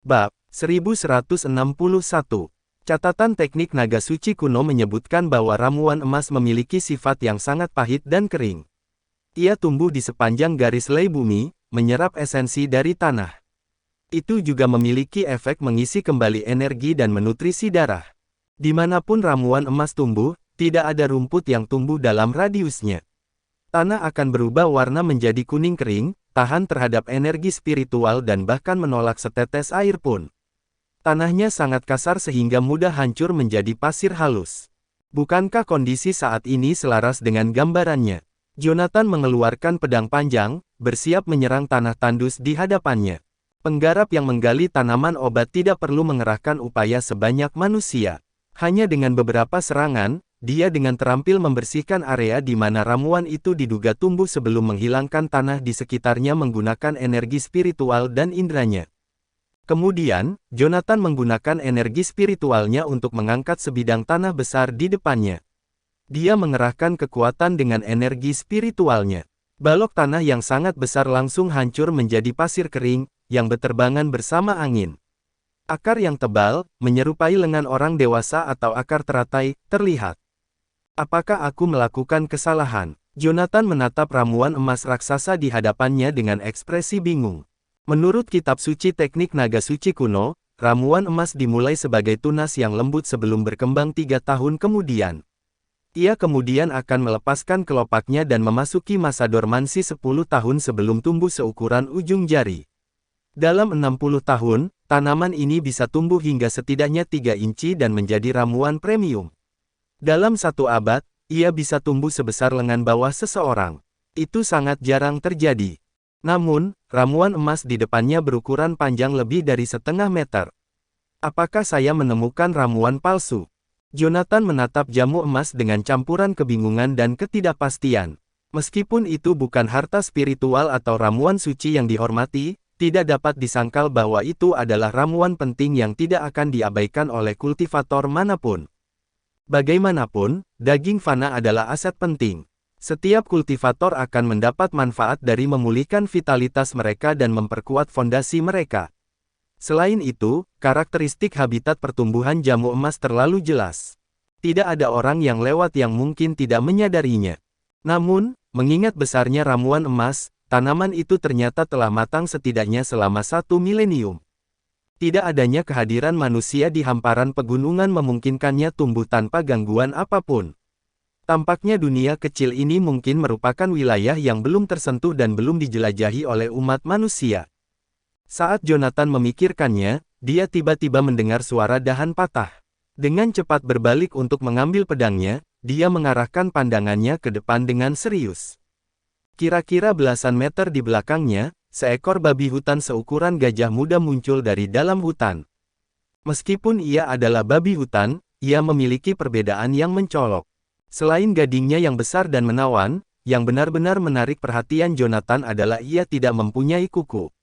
Bab 1161. Catatan teknik naga suci kuno menyebutkan bahwa ramuan emas memiliki sifat yang sangat pahit dan kering. Ia tumbuh di sepanjang garis lei bumi, menyerap esensi dari tanah. Itu juga memiliki efek mengisi kembali energi dan menutrisi darah. Dimanapun ramuan emas tumbuh, tidak ada rumput yang tumbuh dalam radiusnya. Tanah akan berubah warna menjadi kuning kering, tahan terhadap energi spiritual dan bahkan menolak setetes air pun. Tanahnya sangat kasar sehingga mudah hancur menjadi pasir halus. Bukankah kondisi saat ini selaras dengan gambarannya? Jonathan mengeluarkan pedang panjang, bersiap menyerang tanah tandus di hadapannya. Penggarap yang menggali tanaman obat tidak perlu mengerahkan upaya sebanyak manusia. Hanya dengan beberapa serangan, dia dengan terampil membersihkan area di mana ramuan itu diduga tumbuh sebelum menghilangkan tanah di sekitarnya menggunakan energi spiritual dan indranya. Kemudian, Jonathan menggunakan energi spiritualnya untuk mengangkat sebidang tanah besar di depannya. Dia mengerahkan kekuatan dengan energi spiritualnya. Balok tanah yang sangat besar langsung hancur menjadi pasir kering, yang berterbangan bersama angin. Akar yang tebal, menyerupai lengan orang dewasa atau akar teratai, terlihat. Apakah aku melakukan kesalahan? Jonathan menatap ramuan emas raksasa di hadapannya dengan ekspresi bingung. Menurut kitab suci teknik naga suci kuno, ramuan emas dimulai sebagai tunas yang lembut sebelum berkembang 3 tahun kemudian. Ia kemudian akan melepaskan kelopaknya dan memasuki masa dormansi 10 tahun sebelum tumbuh seukuran ujung jari. Dalam 60 tahun, tanaman ini bisa tumbuh hingga setidaknya 3 inci dan menjadi ramuan premium. Dalam 1 abad, ia bisa tumbuh sebesar lengan bawah seseorang. Itu sangat jarang terjadi. Namun, ramuan emas di depannya berukuran panjang lebih dari setengah meter. Apakah saya menemukan ramuan palsu? Jonathan menatap jamu emas dengan campuran kebingungan dan ketidakpastian. Meskipun itu bukan harta spiritual atau ramuan suci yang dihormati, tidak dapat disangkal bahwa itu adalah ramuan penting yang tidak akan diabaikan oleh kultivator manapun. Bagaimanapun, daging fana adalah aset penting. Setiap kultivator akan mendapat manfaat dari memulihkan vitalitas mereka dan memperkuat fondasi mereka. Selain itu, karakteristik habitat pertumbuhan jamu emas terlalu jelas. Tidak ada orang yang lewat yang mungkin tidak menyadarinya. Namun, mengingat besarnya ramuan emas, tanaman itu ternyata telah matang setidaknya selama 1 milenium. Tidak adanya kehadiran manusia di hamparan pegunungan memungkinkannya tumbuh tanpa gangguan apapun. Tampaknya dunia kecil ini mungkin merupakan wilayah yang belum tersentuh dan belum dijelajahi oleh umat manusia. Saat Jonathan memikirkannya, dia tiba-tiba mendengar suara dahan patah. Dengan cepat berbalik untuk mengambil pedangnya, dia mengarahkan pandangannya ke depan dengan serius. Kira-kira belasan meter di belakangnya, seekor babi hutan seukuran gajah muda muncul dari dalam hutan. Meskipun ia adalah babi hutan, ia memiliki perbedaan yang mencolok. Selain gadingnya yang besar dan menawan, yang benar-benar menarik perhatian Jonathan adalah ia tidak mempunyai kuku.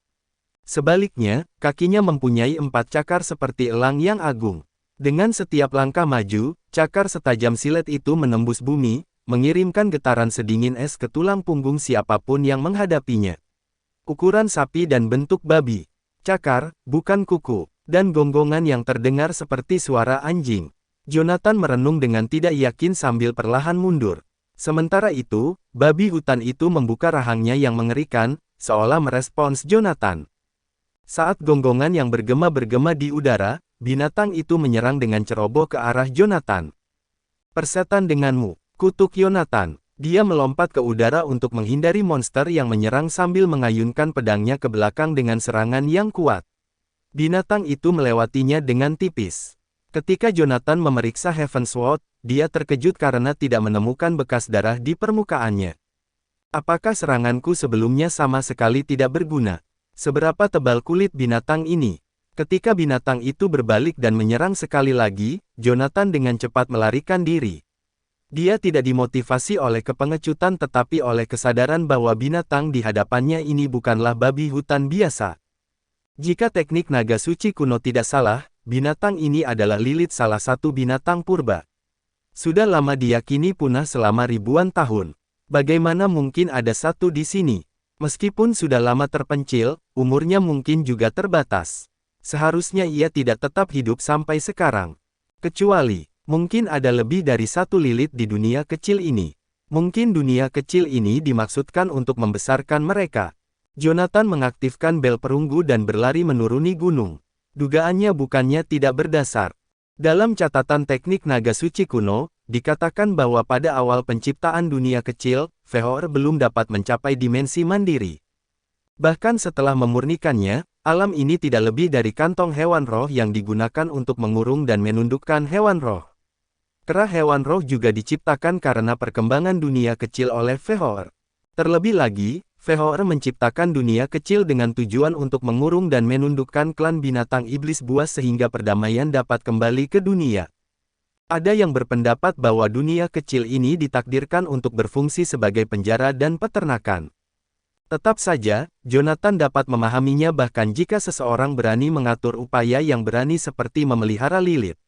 Sebaliknya, kakinya mempunyai 4 cakar seperti elang yang agung. Dengan setiap langkah maju, cakar setajam silet itu menembus bumi, mengirimkan getaran sedingin es ke tulang punggung siapapun yang menghadapinya. Ukuran sapi dan bentuk babi. Cakar, bukan kuku, dan gonggongan yang terdengar seperti suara anjing. Jonathan merenung dengan tidak yakin sambil perlahan mundur. Sementara itu, babi hutan itu membuka rahangnya yang mengerikan, seolah merespons Jonathan. Saat gonggongan yang bergema-bergema di udara, binatang itu menyerang dengan ceroboh ke arah Jonathan. "Persetan denganmu," kutuk Jonathan. Dia melompat ke udara untuk menghindari monster yang menyerang sambil mengayunkan pedangnya ke belakang dengan serangan yang kuat. Binatang itu melewatinya dengan tipis. Ketika Jonathan memeriksa Heavensward, dia terkejut karena tidak menemukan bekas darah di permukaannya. Apakah seranganku sebelumnya sama sekali tidak berguna? Seberapa tebal kulit binatang ini? Ketika binatang itu berbalik dan menyerang sekali lagi, Jonathan dengan cepat melarikan diri. Dia tidak dimotivasi oleh kepengecutan tetapi oleh kesadaran bahwa binatang di hadapannya ini bukanlah babi hutan biasa. Jika teknik naga suci kuno tidak salah, binatang ini adalah Lilith, salah satu binatang purba. Sudah lama diyakini punah selama ribuan tahun. Bagaimana mungkin ada satu di sini? Meskipun sudah lama terpencil, umurnya mungkin juga terbatas. Seharusnya ia tidak tetap hidup sampai sekarang. Kecuali, mungkin ada lebih dari satu Lilith di dunia kecil ini. Mungkin dunia kecil ini dimaksudkan untuk membesarkan mereka. Jonathan mengaktifkan bel perunggu dan berlari menuruni gunung. Dugaannya bukannya tidak berdasar. Dalam catatan teknik naga suci kuno, dikatakan bahwa pada awal penciptaan dunia kecil, Vehor belum dapat mencapai dimensi mandiri. Bahkan setelah memurnikannya, alam ini tidak lebih dari kantong hewan roh yang digunakan untuk mengurung dan menundukkan hewan roh. Kera hewan roh juga diciptakan karena perkembangan dunia kecil oleh Vehor. Terlebih lagi, Vehor menciptakan dunia kecil dengan tujuan untuk mengurung dan menundukkan klan binatang iblis buas sehingga perdamaian dapat kembali ke dunia. Ada yang berpendapat bahwa dunia kecil ini ditakdirkan untuk berfungsi sebagai penjara dan peternakan. Tetap saja, Jonathan dapat memahaminya bahkan jika seseorang berani mengatur upaya yang berani seperti memelihara Lilith.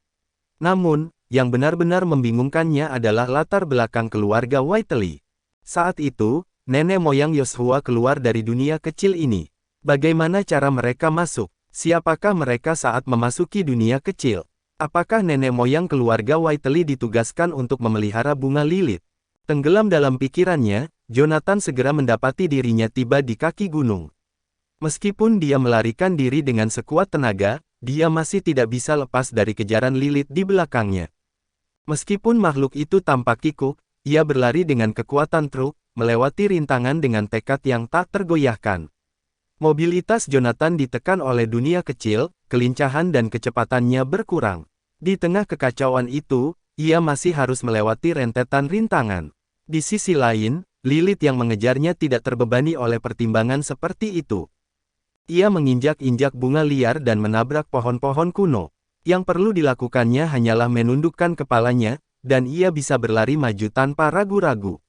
Namun, yang benar-benar membingungkannya adalah latar belakang keluarga Whiteley. Saat itu, nenek moyang Yoshua keluar dari dunia kecil ini. Bagaimana cara mereka masuk? Siapakah mereka saat memasuki dunia kecil? Apakah nenek moyang keluarga Whiteley ditugaskan untuk memelihara bunga Lilith? Tenggelam dalam pikirannya, Jonathan segera mendapati dirinya tiba di kaki gunung. Meskipun dia melarikan diri dengan sekuat tenaga, dia masih tidak bisa lepas dari kejaran Lilith di belakangnya. Meskipun makhluk itu tampak kikuk, ia berlari dengan kekuatan truk, melewati rintangan dengan tekad yang tak tergoyahkan. Mobilitas Jonathan ditekan oleh dunia kecil, kelincahan dan kecepatannya berkurang. Di tengah kekacauan itu, ia masih harus melewati rentetan rintangan. Di sisi lain, Lilith yang mengejarnya tidak terbebani oleh pertimbangan seperti itu. Ia menginjak-injak bunga liar dan menabrak pohon-pohon kuno. Yang perlu dilakukannya hanyalah menundukkan kepalanya, dan ia bisa berlari maju tanpa ragu-ragu.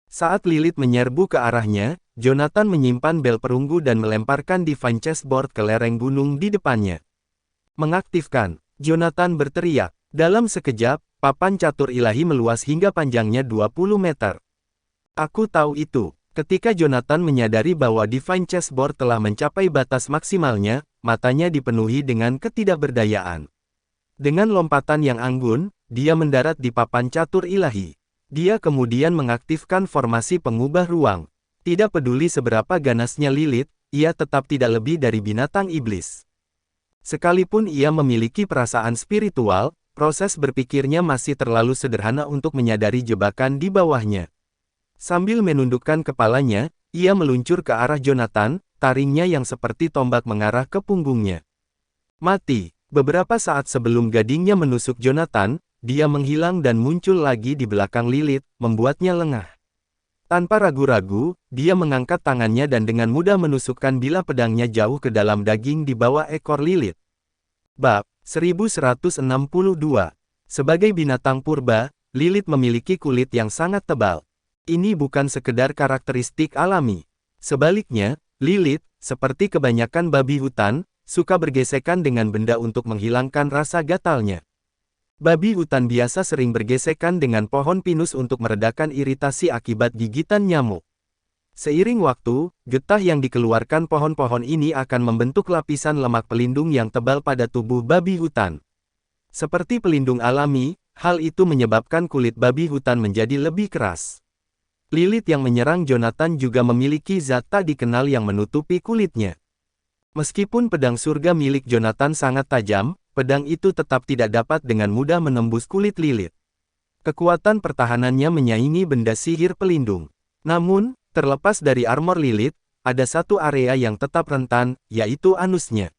Saat Lilith menyerbu ke arahnya, Jonathan menyimpan bel perunggu dan melemparkan Divine Chessboard ke lereng gunung di depannya. Mengaktifkan, Jonathan berteriak. Dalam sekejap, papan catur ilahi meluas hingga panjangnya 20 meter. Aku tahu itu. Ketika Jonathan menyadari bahwa Divine Chessboard telah mencapai batas maksimalnya, matanya dipenuhi dengan ketidakberdayaan. Dengan lompatan yang anggun, dia mendarat di papan catur ilahi. Dia kemudian mengaktifkan formasi pengubah ruang. Tidak peduli seberapa ganasnya Lilith, ia tetap tidak lebih dari binatang iblis. Sekalipun ia memiliki perasaan spiritual, proses berpikirnya masih terlalu sederhana untuk menyadari jebakan di bawahnya. Sambil menundukkan kepalanya, ia meluncur ke arah Jonathan, taringnya yang seperti tombak mengarah ke punggungnya. Mati. Beberapa saat sebelum gadingnya menusuk Jonathan, dia menghilang dan muncul lagi di belakang Lilith, membuatnya lengah. Tanpa ragu-ragu, dia mengangkat tangannya dan dengan mudah menusukkan bilah pedangnya jauh ke dalam daging di bawah ekor Lilith. Bab 1162. Sebagai binatang purba, Lilith memiliki kulit yang sangat tebal. Ini bukan sekedar karakteristik alami. Sebaliknya, Lilith, seperti kebanyakan babi hutan, suka bergesekan dengan benda untuk menghilangkan rasa gatalnya. Babi hutan biasa sering bergesekan dengan pohon pinus untuk meredakan iritasi akibat gigitan nyamuk. Seiring waktu, getah yang dikeluarkan pohon-pohon ini akan membentuk lapisan lemak pelindung yang tebal pada tubuh babi hutan. Seperti pelindung alami, hal itu menyebabkan kulit babi hutan menjadi lebih keras. Lilith yang menyerang Jonathan juga memiliki zat tak dikenal yang menutupi kulitnya. Meskipun pedang surga milik Jonathan sangat tajam, pedang itu tetap tidak dapat dengan mudah menembus kulit Lilith. Kekuatan pertahanannya menyaingi benda sihir pelindung. Namun, terlepas dari armor Lilith, ada satu area yang tetap rentan, yaitu anusnya.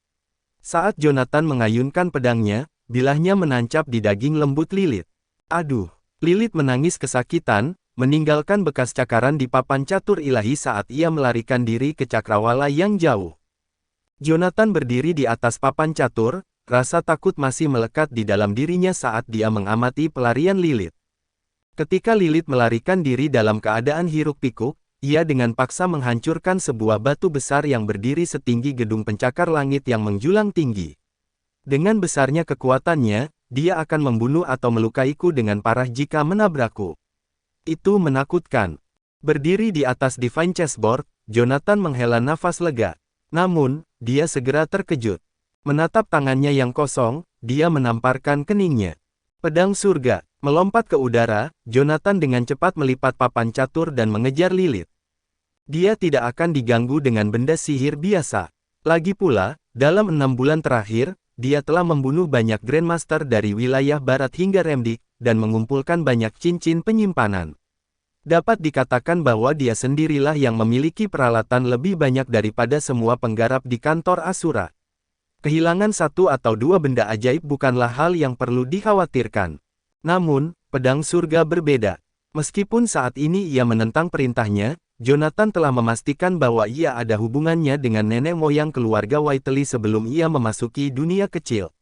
Saat Jonathan mengayunkan pedangnya, bilahnya menancap di daging lembut Lilith. Aduh! Lilith menangis kesakitan, meninggalkan bekas cakaran di papan catur ilahi saat ia melarikan diri ke cakrawala yang jauh. Jonathan berdiri di atas papan catur, rasa takut masih melekat di dalam dirinya saat dia mengamati pelarian Lilith. Ketika Lilith melarikan diri dalam keadaan hiruk-pikuk, ia dengan paksa menghancurkan sebuah batu besar yang berdiri setinggi gedung pencakar langit yang menjulang tinggi. Dengan besarnya kekuatannya, dia akan membunuh atau melukaiku dengan parah jika menabrakku. Itu menakutkan. Berdiri di atas Divine Chessboard, Jonathan menghela nafas lega. Namun, dia segera terkejut. Menatap tangannya yang kosong, dia menamparkan keningnya. Pedang surga, melompat ke udara, Jonathan dengan cepat melipat papan catur dan mengejar Lilith. Dia tidak akan diganggu dengan benda sihir biasa. Lagi pula, dalam 6 bulan terakhir, dia telah membunuh banyak Grandmaster dari wilayah barat hingga Remdik, dan mengumpulkan banyak cincin penyimpanan. Dapat dikatakan bahwa dia sendirilah yang memiliki peralatan lebih banyak daripada semua penggarap di kantor Asura. Kehilangan satu atau dua benda ajaib bukanlah hal yang perlu dikhawatirkan. Namun, pedang surga berbeda. Meskipun saat ini ia menentang perintahnya, Jonathan telah memastikan bahwa ia ada hubungannya dengan nenek moyang keluarga Whiteley sebelum ia memasuki dunia kecil.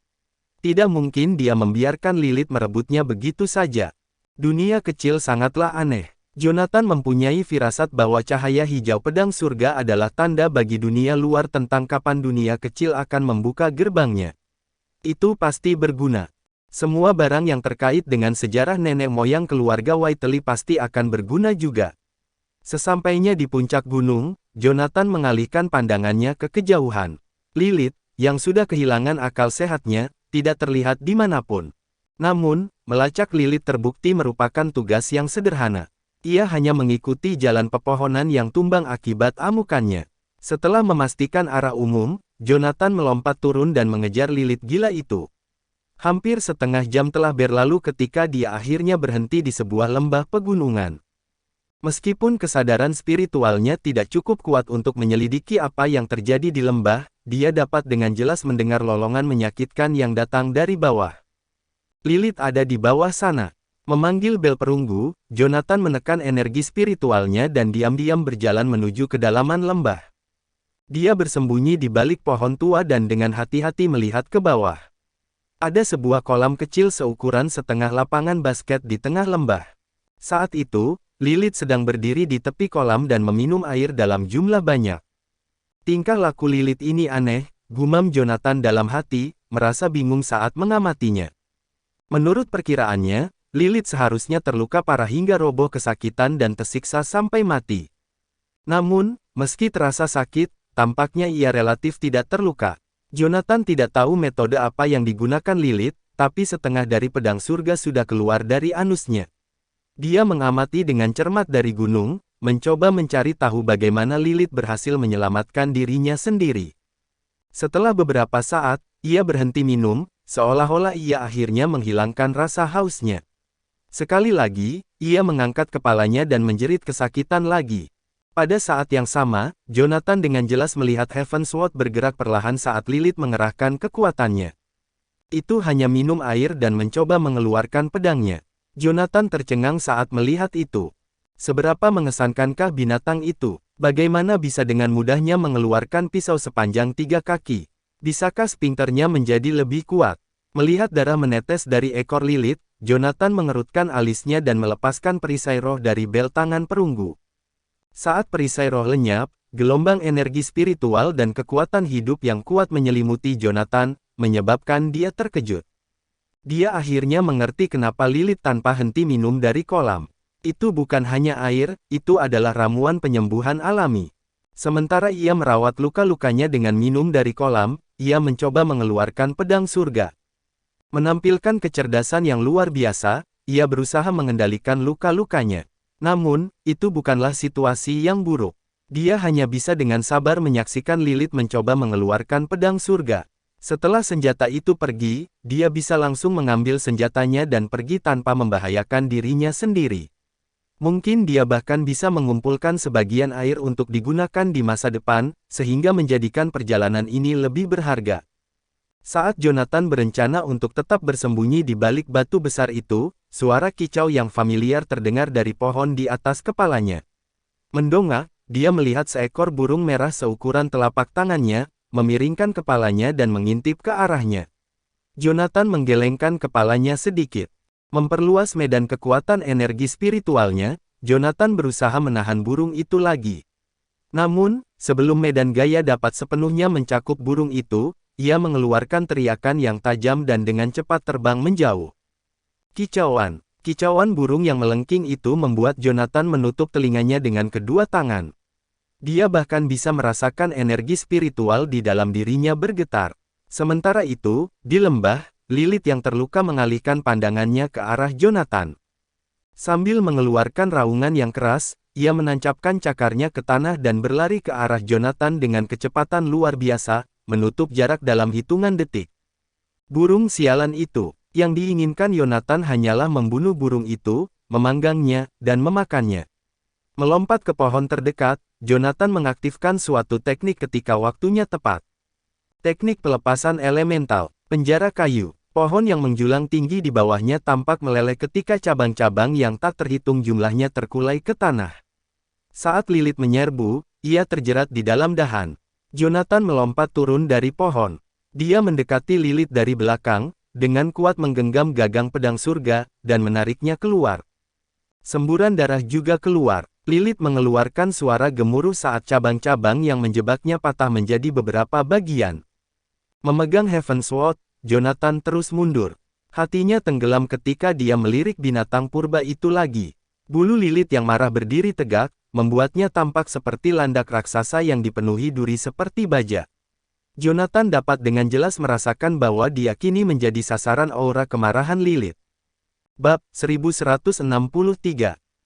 Tidak mungkin dia membiarkan Lilith merebutnya begitu saja. Dunia kecil sangatlah aneh. Jonathan mempunyai firasat bahwa cahaya hijau pedang surga adalah tanda bagi dunia luar tentang kapan dunia kecil akan membuka gerbangnya. Itu pasti berguna. Semua barang yang terkait dengan sejarah nenek moyang keluarga Whiteley pasti akan berguna juga. Sesampainya di puncak gunung, Jonathan mengalihkan pandangannya ke kejauhan. Lilith, yang sudah kehilangan akal sehatnya, tidak terlihat dimanapun. Namun, melacak Lilith terbukti merupakan tugas yang sederhana. Ia hanya mengikuti jalan pepohonan yang tumbang akibat amukannya. Setelah memastikan arah umum, Jonathan melompat turun dan mengejar Lilith gila itu. Hampir setengah jam telah berlalu ketika dia akhirnya berhenti di sebuah lembah pegunungan. Meskipun kesadaran spiritualnya tidak cukup kuat untuk menyelidiki apa yang terjadi di lembah, dia dapat dengan jelas mendengar lolongan menyakitkan yang datang dari bawah. Lilith ada di bawah sana. Memanggil bel perunggu, Jonathan menekan energi spiritualnya dan diam-diam berjalan menuju kedalaman lembah. Dia bersembunyi di balik pohon tua dan dengan hati-hati melihat ke bawah. Ada sebuah kolam kecil seukuran setengah lapangan basket di tengah lembah. Saat itu, Lilith sedang berdiri di tepi kolam dan meminum air dalam jumlah banyak. Tingkah laku Lilith ini aneh, gumam Jonathan dalam hati, merasa bingung saat mengamatinya. Menurut perkiraannya, Lilith seharusnya terluka parah hingga roboh kesakitan dan tersiksa sampai mati. Namun, meski terasa sakit, tampaknya ia relatif tidak terluka. Jonathan tidak tahu metode apa yang digunakan Lilith, tapi setengah dari pedang surga sudah keluar dari anusnya. Dia mengamati dengan cermat dari gunung, mencoba mencari tahu bagaimana Lilith berhasil menyelamatkan dirinya sendiri. Setelah beberapa saat, ia berhenti minum, seolah-olah ia akhirnya menghilangkan rasa hausnya. Sekali lagi, ia mengangkat kepalanya dan menjerit kesakitan lagi. Pada saat yang sama, Jonathan dengan jelas melihat Heavensward bergerak perlahan saat Lilith mengerahkan kekuatannya. Itu hanya minum air dan mencoba mengeluarkan pedangnya. Jonathan tercengang saat melihat itu. Seberapa mengesankankah binatang itu? Bagaimana bisa dengan mudahnya mengeluarkan pisau sepanjang 3 kaki? Bisakah sphinkternya menjadi lebih kuat? Melihat darah menetes dari ekor Lilith, Jonathan mengerutkan alisnya dan melepaskan perisai roh dari bel tangan perunggu. Saat perisai roh lenyap, gelombang energi spiritual dan kekuatan hidup yang kuat menyelimuti Jonathan, menyebabkan dia terkejut. Dia akhirnya mengerti kenapa Lilith tanpa henti minum dari kolam. Itu bukan hanya air, itu adalah ramuan penyembuhan alami. Sementara ia merawat luka-lukanya dengan minum dari kolam, ia mencoba mengeluarkan pedang surga. Menampilkan kecerdasan yang luar biasa, ia berusaha mengendalikan luka-lukanya. Namun, itu bukanlah situasi yang buruk. Dia hanya bisa dengan sabar menyaksikan Lilith mencoba mengeluarkan pedang surga. Setelah senjata itu pergi, dia bisa langsung mengambil senjatanya dan pergi tanpa membahayakan dirinya sendiri. Mungkin dia bahkan bisa mengumpulkan sebagian air untuk digunakan di masa depan, sehingga menjadikan perjalanan ini lebih berharga. Saat Jonathan berencana untuk tetap bersembunyi di balik batu besar itu, suara kicau yang familiar terdengar dari pohon di atas kepalanya. Mendongak, dia melihat seekor burung merah seukuran telapak tangannya, memiringkan kepalanya dan mengintip ke arahnya. Jonathan menggelengkan kepalanya sedikit. Memperluas medan kekuatan energi spiritualnya, Jonathan berusaha menahan burung itu lagi. Namun, sebelum medan gaya dapat sepenuhnya mencakup burung itu, ia mengeluarkan teriakan yang tajam dan dengan cepat terbang menjauh. Kicauan. Kicauan burung yang melengking itu membuat Jonathan menutup telinganya dengan kedua tangan. Dia bahkan bisa merasakan energi spiritual di dalam dirinya bergetar. Sementara itu, di lembah, Lilith yang terluka mengalihkan pandangannya ke arah Jonathan. Sambil mengeluarkan raungan yang keras, ia menancapkan cakarnya ke tanah dan berlari ke arah Jonathan dengan kecepatan luar biasa, menutup jarak dalam hitungan detik. Burung sialan itu, yang diinginkan Yonatan hanyalah membunuh burung itu, memanggangnya, dan memakannya. Melompat ke pohon terdekat, Jonathan mengaktifkan suatu teknik ketika waktunya tepat. Teknik pelepasan elemental, penjara kayu. Pohon yang menjulang tinggi di bawahnya tampak meleleh ketika cabang-cabang yang tak terhitung jumlahnya terkulai ke tanah. Saat Lilith menyerbu, ia terjerat di dalam dahan. Jonathan melompat turun dari pohon. Dia mendekati Lilith dari belakang, dengan kuat menggenggam gagang pedang surga, dan menariknya keluar. Semburan darah juga keluar. Lilith mengeluarkan suara gemuruh saat cabang-cabang yang menjebaknya patah menjadi beberapa bagian. Memegang Heaven Sword, Jonathan terus mundur. Hatinya tenggelam ketika dia melirik binatang purba itu lagi. Bulu Lilith yang marah berdiri tegak, membuatnya tampak seperti landak raksasa yang dipenuhi duri seperti baja. Jonathan dapat dengan jelas merasakan bahwa dia kini menjadi sasaran aura kemarahan Lilith. Bab 1163.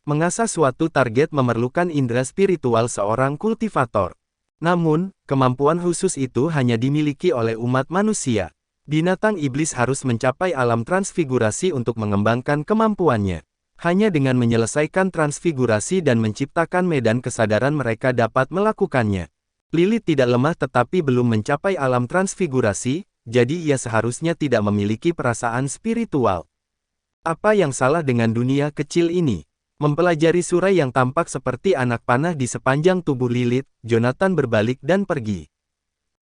Mengasah suatu target memerlukan indera spiritual seorang kultivator. Namun, kemampuan khusus itu hanya dimiliki oleh umat manusia. Binatang iblis harus mencapai alam transfigurasi untuk mengembangkan kemampuannya. Hanya dengan menyelesaikan transfigurasi dan menciptakan medan kesadaran mereka dapat melakukannya. Lilith tidak lemah tetapi belum mencapai alam transfigurasi, jadi ia seharusnya tidak memiliki perasaan spiritual. Apa yang salah dengan dunia kecil ini? Mempelajari surai yang tampak seperti anak panah di sepanjang tubuh Lilith, Jonathan berbalik dan pergi.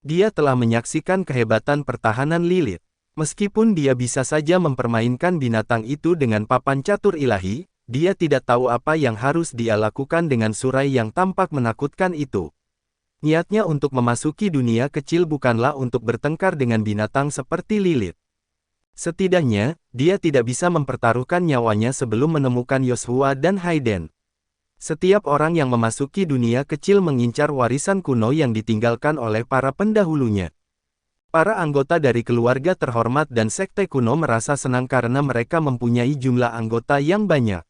Dia telah menyaksikan kehebatan pertahanan Lilith. Meskipun dia bisa saja mempermainkan binatang itu dengan papan catur ilahi, dia tidak tahu apa yang harus dia lakukan dengan surai yang tampak menakutkan itu. Niatnya untuk memasuki dunia kecil bukanlah untuk bertengkar dengan binatang seperti Lilith. Setidaknya, dia tidak bisa mempertaruhkan nyawanya sebelum menemukan Yoshua dan Hayden. Setiap orang yang memasuki dunia kecil mengincar warisan kuno yang ditinggalkan oleh para pendahulunya. Para anggota dari keluarga terhormat dan sekte kuno merasa senang karena mereka mempunyai jumlah anggota yang banyak.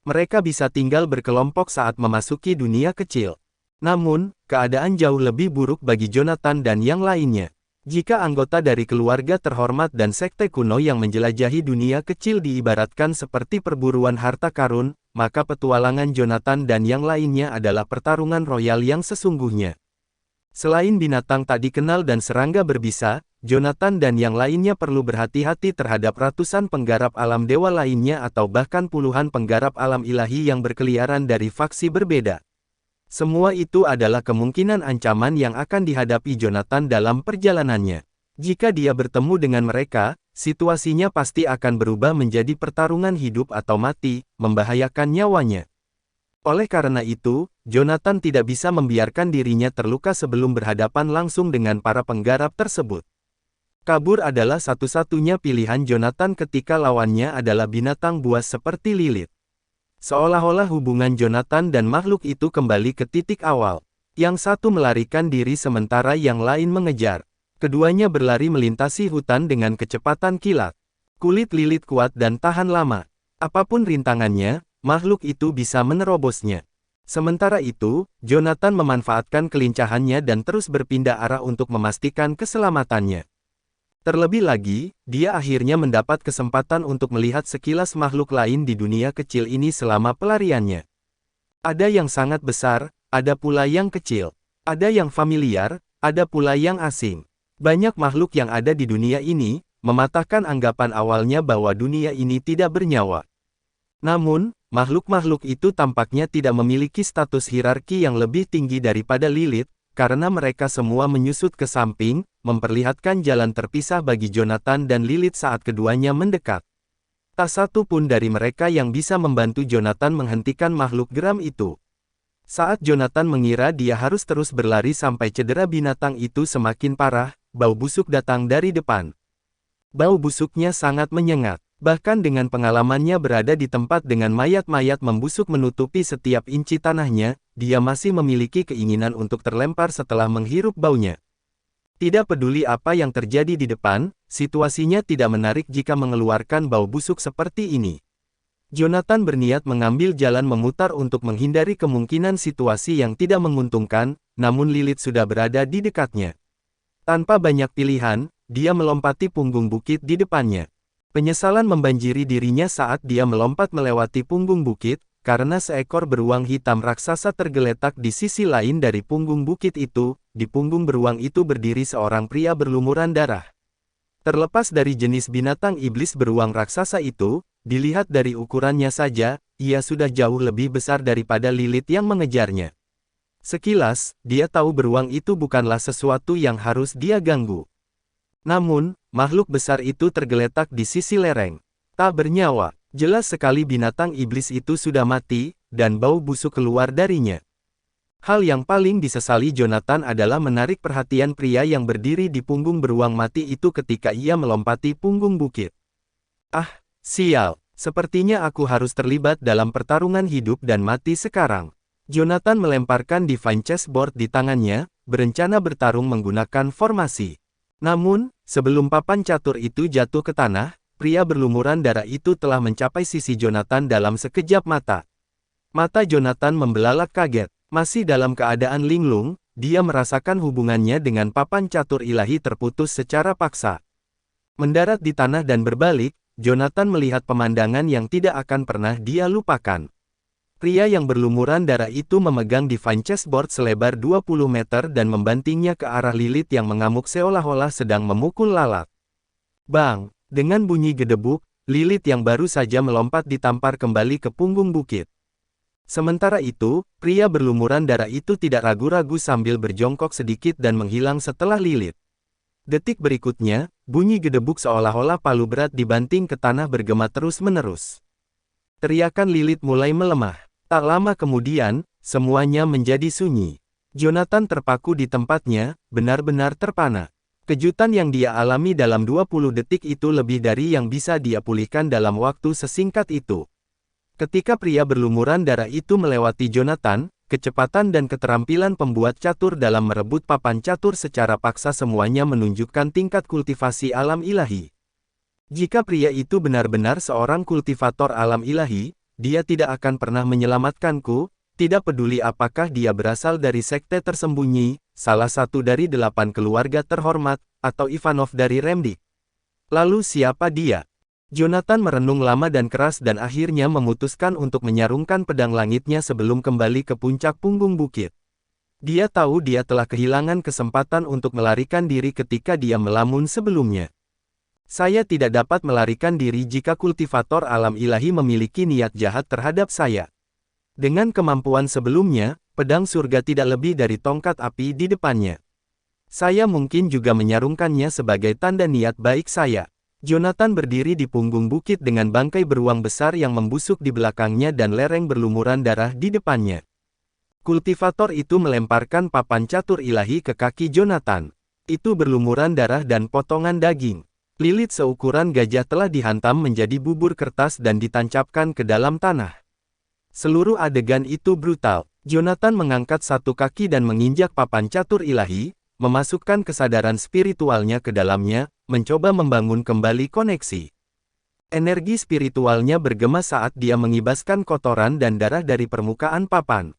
Mereka bisa tinggal berkelompok saat memasuki dunia kecil. Namun, keadaan jauh lebih buruk bagi Jonathan dan yang lainnya. Jika anggota dari keluarga terhormat dan sekte kuno yang menjelajahi dunia kecil diibaratkan seperti perburuan harta karun, maka petualangan Jonathan dan yang lainnya adalah pertarungan royal yang sesungguhnya. Selain binatang tak dikenal dan serangga berbisa, Jonathan dan yang lainnya perlu berhati-hati terhadap ratusan penggarap alam dewa lainnya atau bahkan puluhan penggarap alam ilahi yang berkeliaran dari faksi berbeda. Semua itu adalah kemungkinan ancaman yang akan dihadapi Jonathan dalam perjalanannya. Jika dia bertemu dengan mereka, situasinya pasti akan berubah menjadi pertarungan hidup atau mati, membahayakan nyawanya. Oleh karena itu, Jonathan tidak bisa membiarkan dirinya terluka sebelum berhadapan langsung dengan para penggarap tersebut. Kabur adalah satu-satunya pilihan Jonathan ketika lawannya adalah binatang buas seperti Lilith. Seolah-olah hubungan Jonathan dan makhluk itu kembali ke titik awal. Yang satu melarikan diri sementara yang lain mengejar. Keduanya berlari melintasi hutan dengan kecepatan kilat. Kulit Lilith kuat dan tahan lama. Apapun rintangannya, makhluk itu bisa menerobosnya. Sementara itu, Jonathan memanfaatkan kelincahannya dan terus berpindah arah untuk memastikan keselamatannya. Terlebih lagi, dia akhirnya mendapat kesempatan untuk melihat sekilas makhluk lain di dunia kecil ini selama pelariannya. Ada yang sangat besar, ada pula yang kecil. Ada yang familiar, ada pula yang asing. Banyak makhluk yang ada di dunia ini, mematahkan anggapan awalnya bahwa dunia ini tidak bernyawa. Namun, makhluk-makhluk itu tampaknya tidak memiliki status hierarki yang lebih tinggi daripada Lilith, karena mereka semua menyusut ke samping, memperlihatkan jalan terpisah bagi Jonathan dan Lilith saat keduanya mendekat. Tak satu pun dari mereka yang bisa membantu Jonathan menghentikan makhluk geram itu. Saat Jonathan mengira dia harus terus berlari sampai cedera binatang itu semakin parah, bau busuk datang dari depan. Bau busuknya sangat menyengat. Bahkan dengan pengalamannya berada di tempat dengan mayat-mayat membusuk menutupi setiap inci tanahnya, dia masih memiliki keinginan untuk terlempar setelah menghirup baunya. Tidak peduli apa yang terjadi di depan, situasinya tidak menarik jika mengeluarkan bau busuk seperti ini. Jonathan berniat mengambil jalan memutar untuk menghindari kemungkinan situasi yang tidak menguntungkan, namun Lilith sudah berada di dekatnya. Tanpa banyak pilihan, dia melompati punggung bukit di depannya. Penyesalan membanjiri dirinya saat dia melompat melewati punggung bukit, karena seekor beruang hitam raksasa tergeletak di sisi lain dari punggung bukit itu. Di punggung beruang itu berdiri seorang pria berlumuran darah. Terlepas dari jenis binatang iblis beruang raksasa itu, dilihat dari ukurannya saja, ia sudah jauh lebih besar daripada Lilith yang mengejarnya. Sekilas, dia tahu beruang itu bukanlah sesuatu yang harus dia ganggu. Namun, makhluk besar itu tergeletak di sisi lereng. Tak bernyawa. Jelas sekali binatang iblis itu sudah mati, dan bau busuk keluar darinya. Hal yang paling disesali Jonathan adalah menarik perhatian pria yang berdiri di punggung beruang mati itu ketika ia melompati punggung bukit. Ah, sial, sepertinya aku harus terlibat dalam pertarungan hidup dan mati sekarang. Jonathan melemparkan Divine Chessboard di tangannya, berencana bertarung menggunakan formasi. Namun, sebelum papan catur itu jatuh ke tanah, pria berlumuran darah itu telah mencapai sisi Jonathan dalam sekejap mata. Mata Jonathan membelalak kaget. Masih dalam keadaan linglung, dia merasakan hubungannya dengan papan catur ilahi terputus secara paksa. Mendarat di tanah dan berbalik, Jonathan melihat pemandangan yang tidak akan pernah dia lupakan. Pria yang berlumuran darah itu memegang Divine Chessboard selebar 20 meter dan membantingnya ke arah Lilith yang mengamuk seolah-olah sedang memukul lalat. Bang! Dengan bunyi gedebuk, Lilith yang baru saja melompat ditampar kembali ke punggung bukit. Sementara itu, pria berlumuran darah itu tidak ragu-ragu sambil berjongkok sedikit dan menghilang setelah Lilith. Detik berikutnya, bunyi gedebuk seolah-olah palu berat dibanting ke tanah bergema terus-menerus. Teriakan Lilith mulai melemah. Tak lama kemudian, semuanya menjadi sunyi. Jonathan terpaku di tempatnya, benar-benar terpana. Kejutan yang dia alami dalam 20 detik itu lebih dari yang bisa dia pulihkan dalam waktu sesingkat itu. Ketika pria berlumuran darah itu melewati Jonathan, kecepatan dan keterampilan pembuat catur dalam merebut papan catur secara paksa semuanya menunjukkan tingkat kultivasi alam ilahi. Jika pria itu benar-benar seorang kultivator alam ilahi, dia tidak akan pernah menyelamatkanku, tidak peduli apakah dia berasal dari sekte tersembunyi, salah satu dari 8 keluarga terhormat, atau Ivanov dari Remdik. Lalu siapa dia? Jonathan merenung lama dan keras dan akhirnya memutuskan untuk menyarungkan pedang langitnya sebelum kembali ke puncak punggung bukit. Dia tahu dia telah kehilangan kesempatan untuk melarikan diri ketika dia melamun sebelumnya. Saya tidak dapat melarikan diri jika kultivator alam ilahi memiliki niat jahat terhadap saya. Dengan kemampuan sebelumnya, pedang surga tidak lebih dari tongkat api di depannya. Saya mungkin juga menyarungkannya sebagai tanda niat baik saya. Jonathan berdiri di punggung bukit dengan bangkai beruang besar yang membusuk di belakangnya dan lereng berlumuran darah di depannya. Kultivator itu melemparkan papan catur ilahi ke kaki Jonathan. Itu berlumuran darah dan potongan daging. Lilith seukuran gajah telah dihantam menjadi bubur kertas dan ditancapkan ke dalam tanah. Seluruh adegan itu brutal. Jonathan mengangkat satu kaki dan menginjak papan catur ilahi, memasukkan kesadaran spiritualnya ke dalamnya, mencoba membangun kembali koneksi. Energi spiritualnya bergema saat dia mengibaskan kotoran dan darah dari permukaan papan.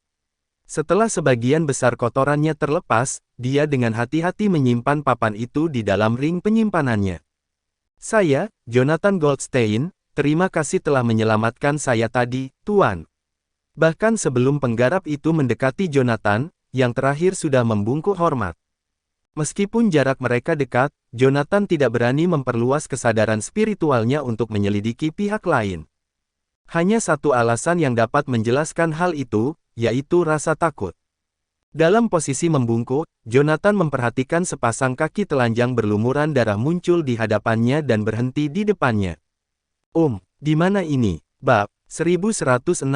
Setelah sebagian besar kotorannya terlepas, dia dengan hati-hati menyimpan papan itu di dalam ring penyimpanannya. Saya, Jonathan Goldstein, terima kasih telah menyelamatkan saya tadi, Tuan. Bahkan sebelum penggarap itu mendekati Jonathan, yang terakhir sudah membungkuk hormat. Meskipun jarak mereka dekat, Jonathan tidak berani memperluas kesadaran spiritualnya untuk menyelidiki pihak lain. Hanya satu alasan yang dapat menjelaskan hal itu, yaitu rasa takut. Dalam posisi membungkuk, Jonathan memperhatikan sepasang kaki telanjang berlumuran darah muncul di hadapannya dan berhenti di depannya. Di mana ini? Bab 1164.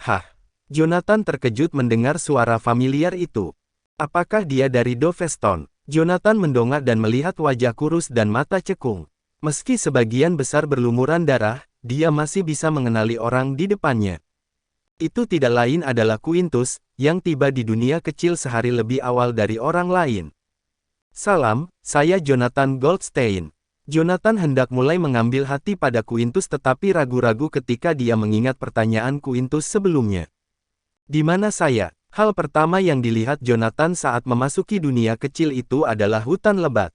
Hah? Jonathan terkejut mendengar suara familiar itu. Apakah dia dari Doveston? Jonathan mendongak dan melihat wajah kurus dan mata cekung. Meski sebagian besar berlumuran darah, dia masih bisa mengenali orang di depannya. Itu tidak lain adalah Quintus, yang tiba di dunia kecil sehari lebih awal dari orang lain. Salam, saya Jonathan Goldstein. Jonathan hendak mulai mengambil hati pada Quintus tetapi ragu-ragu ketika dia mengingat pertanyaan Quintus sebelumnya. Di mana saya? Hal pertama yang dilihat Jonathan saat memasuki dunia kecil itu adalah hutan lebat.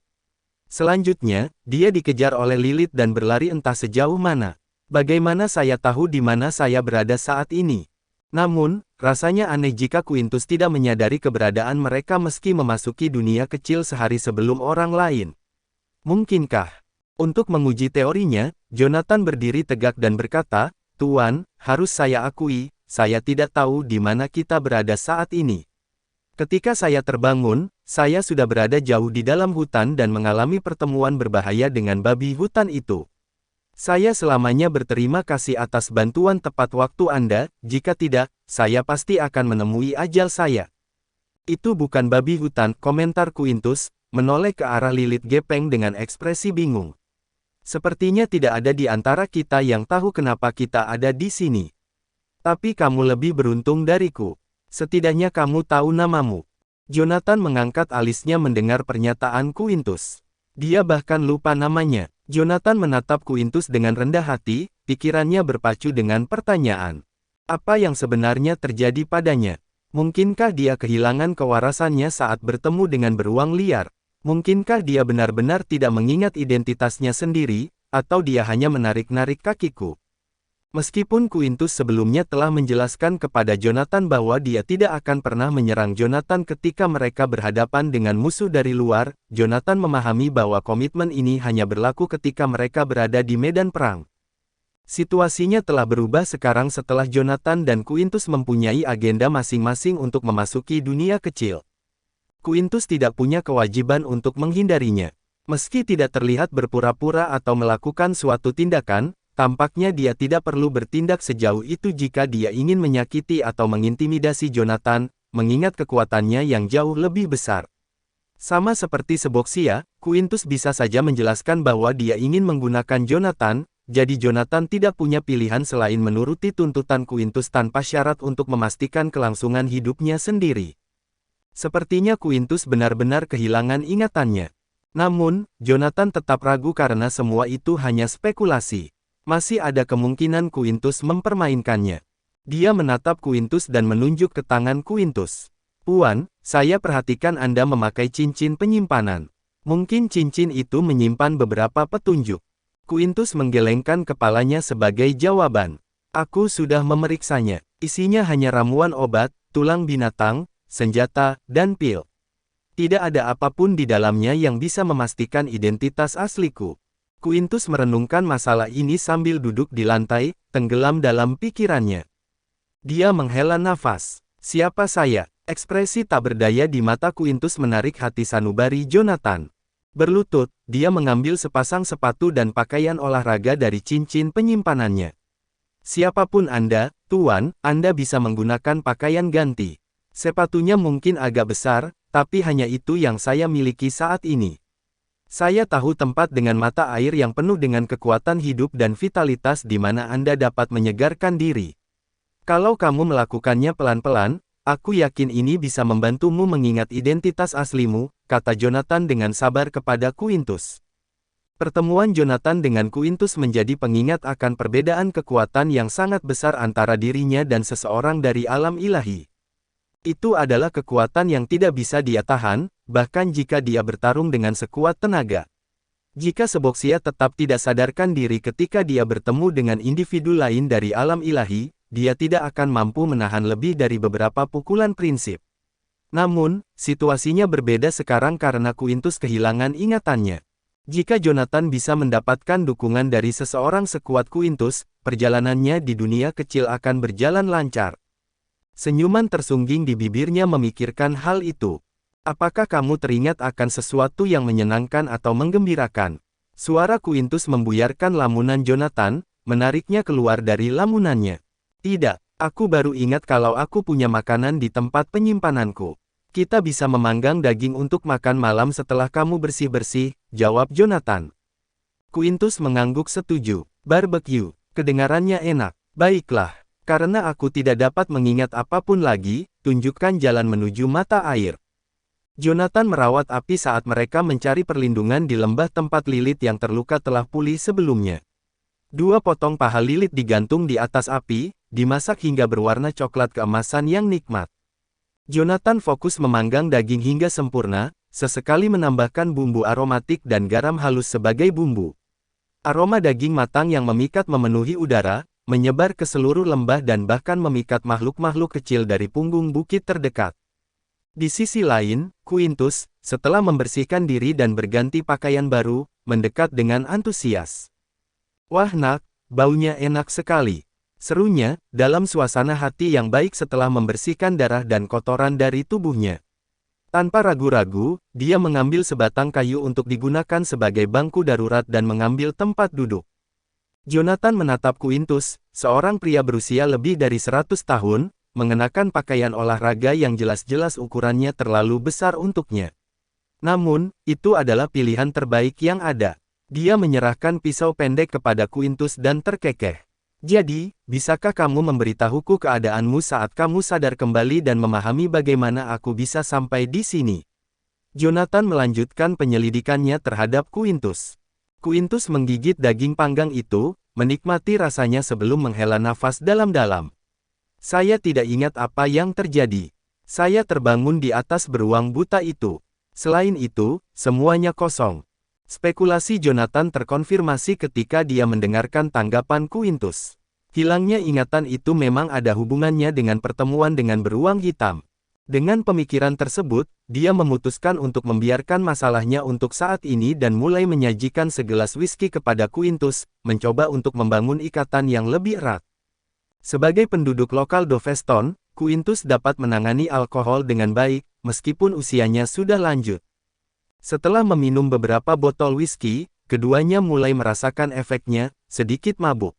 Selanjutnya, dia dikejar oleh Lilith dan berlari entah sejauh mana. Bagaimana saya tahu di mana saya berada saat ini? Namun, rasanya aneh jika Quintus tidak menyadari keberadaan mereka meski memasuki dunia kecil sehari sebelum orang lain. Mungkinkah? Untuk menguji teorinya, Jonathan berdiri tegak dan berkata, "Tuan, harus saya akui, saya tidak tahu di mana kita berada saat ini. Ketika saya terbangun, saya sudah berada jauh di dalam hutan dan mengalami pertemuan berbahaya dengan babi hutan itu. Saya selamanya berterima kasih atas bantuan tepat waktu Anda, jika tidak, saya pasti akan menemui ajal saya." "Itu bukan babi hutan," komentar Quintus, menoleh ke arah Lilith gepeng dengan ekspresi bingung. "Sepertinya tidak ada di antara kita yang tahu kenapa kita ada di sini. Tapi kamu lebih beruntung dariku. Setidaknya kamu tahu namamu." Jonathan mengangkat alisnya mendengar pernyataan Quintus. Dia bahkan lupa namanya. Jonathan menatap Quintus dengan rendah hati, pikirannya berpacu dengan pertanyaan. Apa yang sebenarnya terjadi padanya? Mungkinkah dia kehilangan kewarasannya saat bertemu dengan beruang liar? Mungkinkah dia benar-benar tidak mengingat identitasnya sendiri, atau dia hanya menarik-narik kakiku? Meskipun Quintus sebelumnya telah menjelaskan kepada Jonathan bahwa dia tidak akan pernah menyerang Jonathan ketika mereka berhadapan dengan musuh dari luar, Jonathan memahami bahwa komitmen ini hanya berlaku ketika mereka berada di medan perang. Situasinya telah berubah sekarang setelah Jonathan dan Quintus mempunyai agenda masing-masing untuk memasuki dunia kecil. Quintus tidak punya kewajiban untuk menghindarinya. Meski tidak terlihat berpura-pura atau melakukan suatu tindakan, tampaknya dia tidak perlu bertindak sejauh itu jika dia ingin menyakiti atau mengintimidasi Jonathan, mengingat kekuatannya yang jauh lebih besar. Sama seperti Seboxia, Quintus bisa saja menjelaskan bahwa dia ingin menggunakan Jonathan, jadi Jonathan tidak punya pilihan selain menuruti tuntutan Quintus tanpa syarat untuk memastikan kelangsungan hidupnya sendiri. Sepertinya Quintus benar-benar kehilangan ingatannya. Namun, Jonathan tetap ragu karena semua itu hanya spekulasi. Masih ada kemungkinan Quintus mempermainkannya. Dia menatap Quintus dan menunjuk ke tangan Quintus. "Puan, saya perhatikan Anda memakai cincin penyimpanan. Mungkin cincin itu menyimpan beberapa petunjuk." Quintus menggelengkan kepalanya sebagai jawaban. "Aku sudah memeriksanya. Isinya hanya ramuan obat, tulang binatang, senjata, dan pil. Tidak ada apapun di dalamnya yang bisa memastikan identitas asliku." Quintus merenungkan masalah ini sambil duduk di lantai, tenggelam dalam pikirannya. Dia menghela nafas. "Siapa saya?" Ekspresi tak berdaya di mata Quintus menarik hati sanubari Jonathan. Berlutut, dia mengambil sepasang sepatu dan pakaian olahraga dari cincin penyimpanannya. "Siapapun Anda, Tuan, Anda bisa menggunakan pakaian ganti. Sepatunya mungkin agak besar, tapi hanya itu yang saya miliki saat ini. Saya tahu tempat dengan mata air yang penuh dengan kekuatan hidup dan vitalitas di mana Anda dapat menyegarkan diri. Kalau kamu melakukannya pelan-pelan, aku yakin ini bisa membantumu mengingat identitas aslimu," kata Jonathan dengan sabar kepada Quintus. Pertemuan Jonathan dengan Quintus menjadi pengingat akan perbedaan kekuatan yang sangat besar antara dirinya dan seseorang dari alam ilahi. Itu adalah kekuatan yang tidak bisa dia tahan, bahkan jika dia bertarung dengan sekuat tenaga. Jika Seboxia tetap tidak sadarkan diri ketika dia bertemu dengan individu lain dari alam ilahi, dia tidak akan mampu menahan lebih dari beberapa pukulan prinsip. Namun, situasinya berbeda sekarang karena Quintus kehilangan ingatannya. Jika Jonathan bisa mendapatkan dukungan dari seseorang sekuat Quintus, perjalanannya di dunia kecil akan berjalan lancar. Senyuman tersungging di bibirnya memikirkan hal itu. "Apakah kamu teringat akan sesuatu yang menyenangkan atau menggembirakan?" Suara Quintus membuyarkan lamunan Jonathan, menariknya keluar dari lamunannya. "Tidak, aku baru ingat kalau aku punya makanan di tempat penyimpananku. Kita bisa memanggang daging untuk makan malam setelah kamu bersih-bersih," jawab Jonathan. Quintus mengangguk setuju. "Barbecue, kedengarannya enak. Baiklah. Karena aku tidak dapat mengingat apapun lagi, tunjukkan jalan menuju mata air." Jonathan merawat api saat mereka mencari perlindungan di lembah tempat Lilith yang terluka telah pulih sebelumnya. 2 potong paha Lilith digantung di atas api, dimasak hingga berwarna coklat keemasan yang nikmat. Jonathan fokus memanggang daging hingga sempurna, sesekali menambahkan bumbu aromatik dan garam halus sebagai bumbu. Aroma daging matang yang memikat memenuhi udara, menyebar ke seluruh lembah dan bahkan memikat makhluk-makhluk kecil dari punggung bukit terdekat. Di sisi lain, Quintus, setelah membersihkan diri dan berganti pakaian baru, mendekat dengan antusias. "Wah nak, baunya enak sekali," serunya, dalam suasana hati yang baik setelah membersihkan darah dan kotoran dari tubuhnya. Tanpa ragu-ragu, dia mengambil sebatang kayu untuk digunakan sebagai bangku darurat dan mengambil tempat duduk. Jonathan menatap Quintus, seorang pria berusia lebih dari 100 tahun, mengenakan pakaian olahraga yang jelas-jelas ukurannya terlalu besar untuknya. Namun, itu adalah pilihan terbaik yang ada. Dia menyerahkan pisau pendek kepada Quintus dan terkekeh. "Jadi, bisakah kamu memberitahuku keadaanmu saat kamu sadar kembali dan memahami bagaimana aku bisa sampai di sini?" Jonathan melanjutkan penyelidikannya terhadap Quintus. Quintus menggigit daging panggang itu, menikmati rasanya sebelum menghela nafas dalam-dalam. "Saya tidak ingat apa yang terjadi. Saya terbangun di atas beruang buta itu. Selain itu, semuanya kosong." Spekulasi Jonathan terkonfirmasi ketika dia mendengarkan tanggapan Quintus. Hilangnya ingatan itu memang ada hubungannya dengan pertemuan dengan beruang hitam. Dengan pemikiran tersebut, dia memutuskan untuk membiarkan masalahnya untuk saat ini dan mulai menyajikan segelas whisky kepada Quintus, mencoba untuk membangun ikatan yang lebih erat. Sebagai penduduk lokal Doveston, Quintus dapat menangani alkohol dengan baik, meskipun usianya sudah lanjut. Setelah meminum beberapa botol whisky, keduanya mulai merasakan efeknya, sedikit mabuk.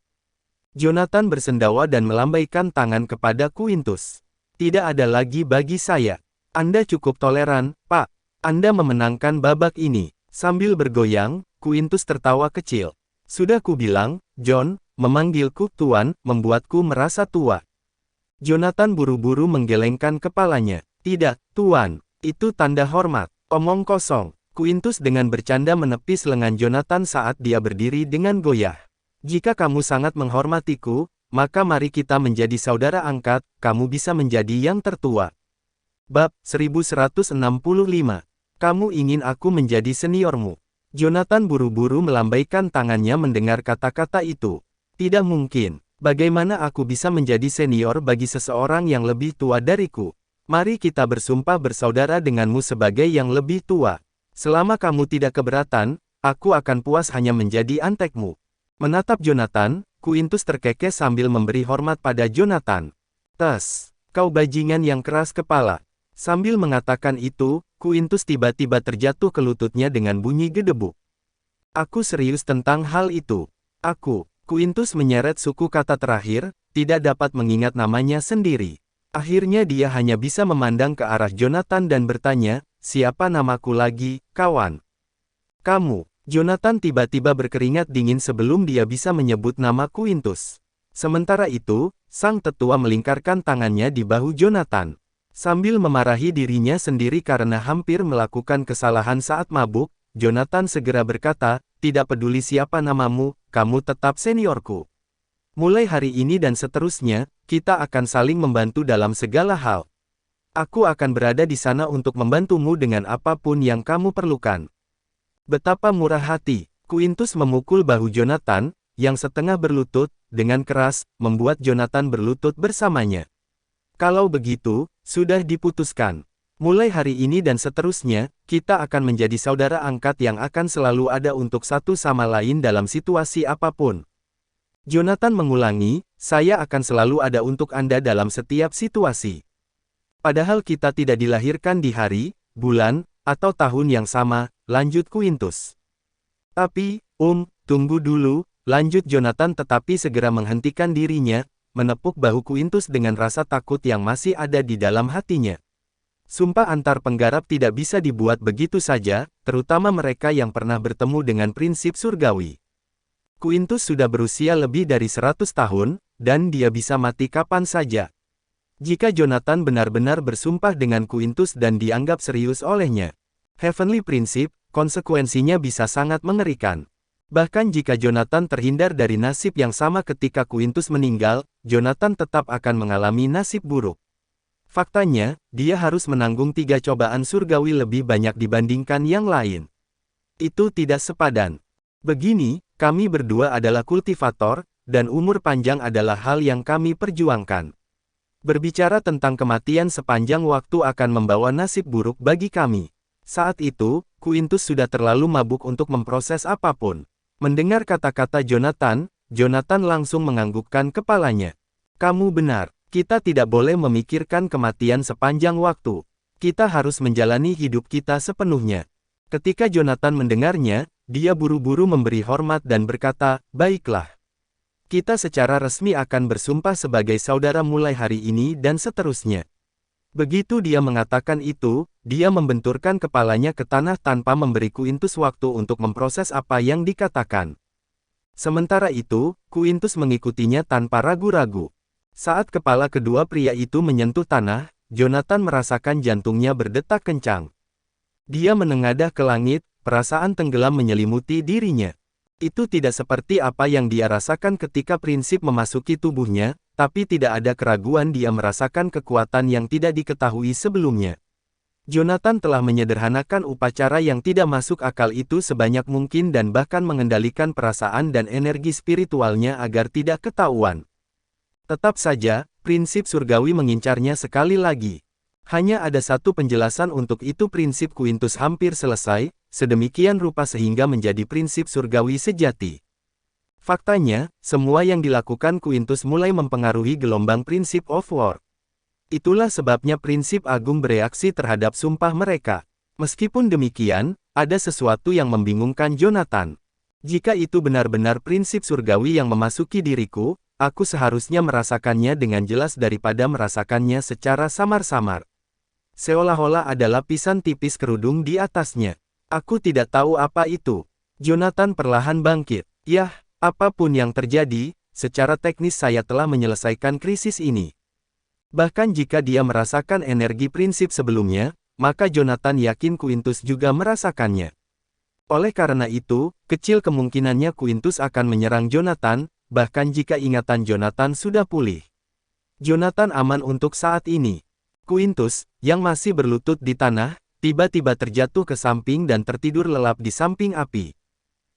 Jonathan bersendawa dan melambaikan tangan kepada Quintus. "Tidak ada lagi bagi saya. Anda cukup toleran, Pak. Anda memenangkan babak ini." Sambil bergoyang, Quintus tertawa kecil. "Sudah kubilang, John, memanggilku Tuan, membuatku merasa tua." Jonathan buru-buru menggelengkan kepalanya. "Tidak, Tuan. Itu tanda hormat." "Omong kosong." Quintus dengan bercanda menepis lengan Jonathan saat dia berdiri dengan goyah. "Jika kamu sangat menghormatiku, maka mari kita menjadi saudara angkat, kamu bisa menjadi yang tertua." Bab 1165. Kamu ingin aku menjadi seniormu. Jonathan buru-buru melambaikan tangannya mendengar kata-kata itu. "Tidak mungkin. Bagaimana aku bisa menjadi senior bagi seseorang yang lebih tua dariku? Mari kita bersumpah bersaudara denganmu sebagai yang lebih tua. Selama kamu tidak keberatan, aku akan puas hanya menjadi antekmu." Menatap Jonathan, Quintus terkekeh sambil memberi hormat pada Jonathan. "Tes, kau bajingan yang keras kepala." Sambil mengatakan itu, Quintus tiba-tiba terjatuh ke lututnya dengan bunyi gedebuk. "Aku serius tentang hal itu. Aku." Quintus menyeret suku kata terakhir, tidak dapat mengingat namanya sendiri. Akhirnya dia hanya bisa memandang ke arah Jonathan dan bertanya, "Siapa namaku lagi, kawan?" "Kamu." Jonathan tiba-tiba berkeringat dingin sebelum dia bisa menyebut nama Quintus. Sementara itu, sang tetua melingkarkan tangannya di bahu Jonathan. Sambil memarahi dirinya sendiri karena hampir melakukan kesalahan saat mabuk, Jonathan segera berkata, "Tidak peduli siapa namamu, kamu tetap seniorku. Mulai hari ini dan seterusnya, kita akan saling membantu dalam segala hal. Aku akan berada di sana untuk membantumu dengan apapun yang kamu perlukan." Betapa murah hati. Quintus memukul bahu Jonathan, yang setengah berlutut, dengan keras, membuat Jonathan berlutut bersamanya. "Kalau begitu, sudah diputuskan. Mulai hari ini dan seterusnya, kita akan menjadi saudara angkat yang akan selalu ada untuk satu sama lain dalam situasi apapun." Jonathan mengulangi, "Saya akan selalu ada untuk Anda dalam setiap situasi. Padahal kita tidak dilahirkan di hari, bulan, atau tahun yang sama," lanjut Quintus. "Tapi, tunggu dulu," lanjut Jonathan tetapi segera menghentikan dirinya, menepuk bahu Quintus dengan rasa takut yang masih ada di dalam hatinya. Sumpah antar penggarap tidak bisa dibuat begitu saja, terutama mereka yang pernah bertemu dengan prinsip surgawi. Quintus sudah berusia lebih dari 100 tahun, dan dia bisa mati kapan saja. Jika Jonathan benar-benar bersumpah dengan Quintus dan dianggap serius olehnya, Heavenly Principle, konsekuensinya bisa sangat mengerikan. Bahkan jika Jonathan terhindar dari nasib yang sama ketika Quintus meninggal, Jonathan tetap akan mengalami nasib buruk. Faktanya, dia harus menanggung 3 cobaan surgawi lebih banyak dibandingkan yang lain. Itu tidak sepadan. Begini, kami berdua adalah kultivator, dan umur panjang adalah hal yang kami perjuangkan. Berbicara tentang kematian sepanjang waktu akan membawa nasib buruk bagi kami. Saat itu, Quintus sudah terlalu mabuk untuk memproses apapun. Mendengar kata-kata Jonathan, Jonathan langsung menganggukkan kepalanya. Kamu benar, kita tidak boleh memikirkan kematian sepanjang waktu. Kita harus menjalani hidup kita sepenuhnya. Ketika Jonathan mendengarnya, dia buru-buru memberi hormat dan berkata, "Baiklah. Kita secara resmi akan bersumpah sebagai saudara mulai hari ini dan seterusnya." Begitu dia mengatakan itu, dia membenturkan kepalanya ke tanah tanpa memberi Quintus waktu untuk memproses apa yang dikatakan. Sementara itu, Quintus mengikutinya tanpa ragu-ragu. Saat kepala kedua pria itu menyentuh tanah, Jonathan merasakan jantungnya berdetak kencang. Dia menengadah ke langit, perasaan tenggelam menyelimuti dirinya. Itu tidak seperti apa yang dia rasakan ketika prinsip memasuki tubuhnya, tapi tidak ada keraguan dia merasakan kekuatan yang tidak diketahui sebelumnya. Jonathan telah menyederhanakan upacara yang tidak masuk akal itu sebanyak mungkin dan bahkan mengendalikan perasaan dan energi spiritualnya agar tidak ketahuan. Tetap saja, prinsip surgawi mengincarnya sekali lagi. Hanya ada satu penjelasan untuk itu, prinsip Quintus hampir selesai, sedemikian rupa sehingga menjadi prinsip surgawi sejati. Faktanya, semua yang dilakukan Quintus mulai mempengaruhi gelombang prinsip of war. Itulah sebabnya prinsip agung bereaksi terhadap sumpah mereka. Meskipun demikian, ada sesuatu yang membingungkan Jonathan. Jika itu benar-benar prinsip surgawi yang memasuki diriku, aku seharusnya merasakannya dengan jelas daripada merasakannya secara samar-samar. Seolah-olah ada lapisan tipis kerudung di atasnya. Aku tidak tahu apa itu. Jonathan perlahan bangkit. Yah, apapun yang terjadi, secara teknis saya telah menyelesaikan krisis ini. Bahkan jika dia merasakan energi prinsip sebelumnya, maka Jonathan yakin Quintus juga merasakannya. Oleh karena itu, kecil kemungkinannya Quintus akan menyerang Jonathan, bahkan jika ingatan Jonathan sudah pulih. Jonathan aman untuk saat ini. Quintus, yang masih berlutut di tanah, tiba-tiba terjatuh ke samping dan tertidur lelap di samping api.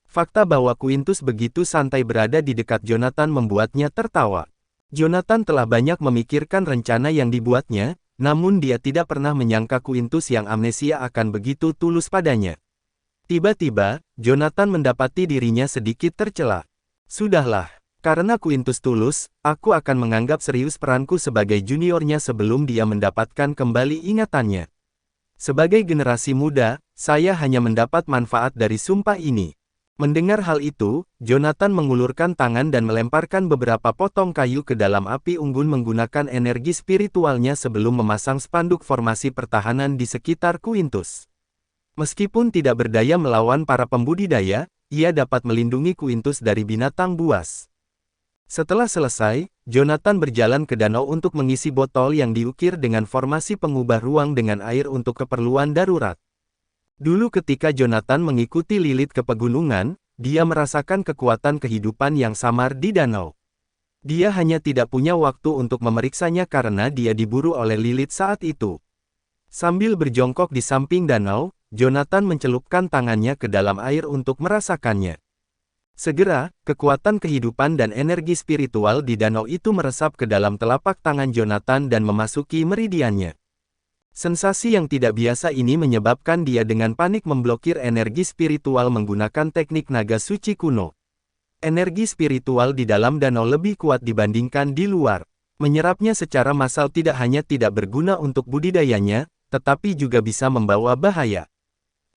Fakta bahwa Quintus begitu santai berada di dekat Jonathan membuatnya tertawa. Jonathan telah banyak memikirkan rencana yang dibuatnya, namun dia tidak pernah menyangka Quintus yang amnesia akan begitu tulus padanya. Tiba-tiba, Jonathan mendapati dirinya sedikit tercela. Sudahlah. Karena Quintus tulus, aku akan menganggap serius peranku sebagai juniornya sebelum dia mendapatkan kembali ingatannya. Sebagai generasi muda, saya hanya mendapat manfaat dari sumpah ini. Mendengar hal itu, Jonathan mengulurkan tangan dan melemparkan beberapa potong kayu ke dalam api unggun menggunakan energi spiritualnya sebelum memasang spanduk formasi pertahanan di sekitar Quintus. Meskipun tidak berdaya melawan para pembudidaya, ia dapat melindungi Quintus dari binatang buas. Setelah selesai, Jonathan berjalan ke danau untuk mengisi botol yang diukir dengan formasi pengubah ruang dengan air untuk keperluan darurat. Dulu ketika Jonathan mengikuti Lilith ke pegunungan, dia merasakan kekuatan kehidupan yang samar di danau. Dia hanya tidak punya waktu untuk memeriksanya karena dia diburu oleh Lilith saat itu. Sambil berjongkok di samping danau, Jonathan mencelupkan tangannya ke dalam air untuk merasakannya. Segera, kekuatan kehidupan dan energi spiritual di danau itu meresap ke dalam telapak tangan Jonathan dan memasuki meridiannya. Sensasi yang tidak biasa ini menyebabkan dia dengan panik memblokir energi spiritual menggunakan teknik naga suci kuno. Energi spiritual di dalam danau lebih kuat dibandingkan di luar. Menyerapnya secara massal tidak hanya tidak berguna untuk budidayanya, tetapi juga bisa membawa bahaya.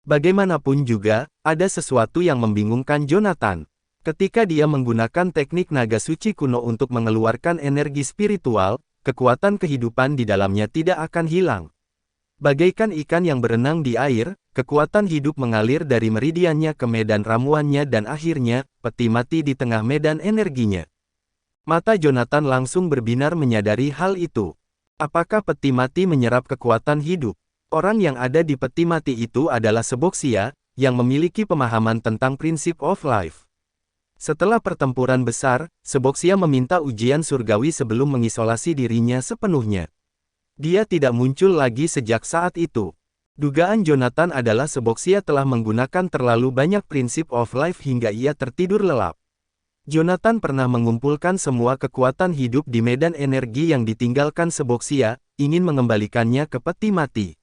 Bagaimanapun juga, ada sesuatu yang membingungkan Jonathan. Ketika dia menggunakan teknik naga suci kuno untuk mengeluarkan energi spiritual, kekuatan kehidupan di dalamnya tidak akan hilang. Bagaikan ikan yang berenang di air, kekuatan hidup mengalir dari meridiannya ke medan ramuannya dan akhirnya, peti mati di tengah medan energinya. Mata Jonathan langsung berbinar menyadari hal itu. Apakah peti mati menyerap kekuatan hidup? Orang yang ada di peti mati itu adalah Seboxia, yang memiliki pemahaman tentang prinsip of life. Setelah pertempuran besar, Seboxia meminta ujian surgawi sebelum mengisolasi dirinya sepenuhnya. Dia tidak muncul lagi sejak saat itu. Dugaan Jonathan adalah Seboxia telah menggunakan terlalu banyak prinsip of life hingga ia tertidur lelap. Jonathan pernah mengumpulkan semua kekuatan hidup di medan energi yang ditinggalkan Seboxia, ingin mengembalikannya ke peti mati.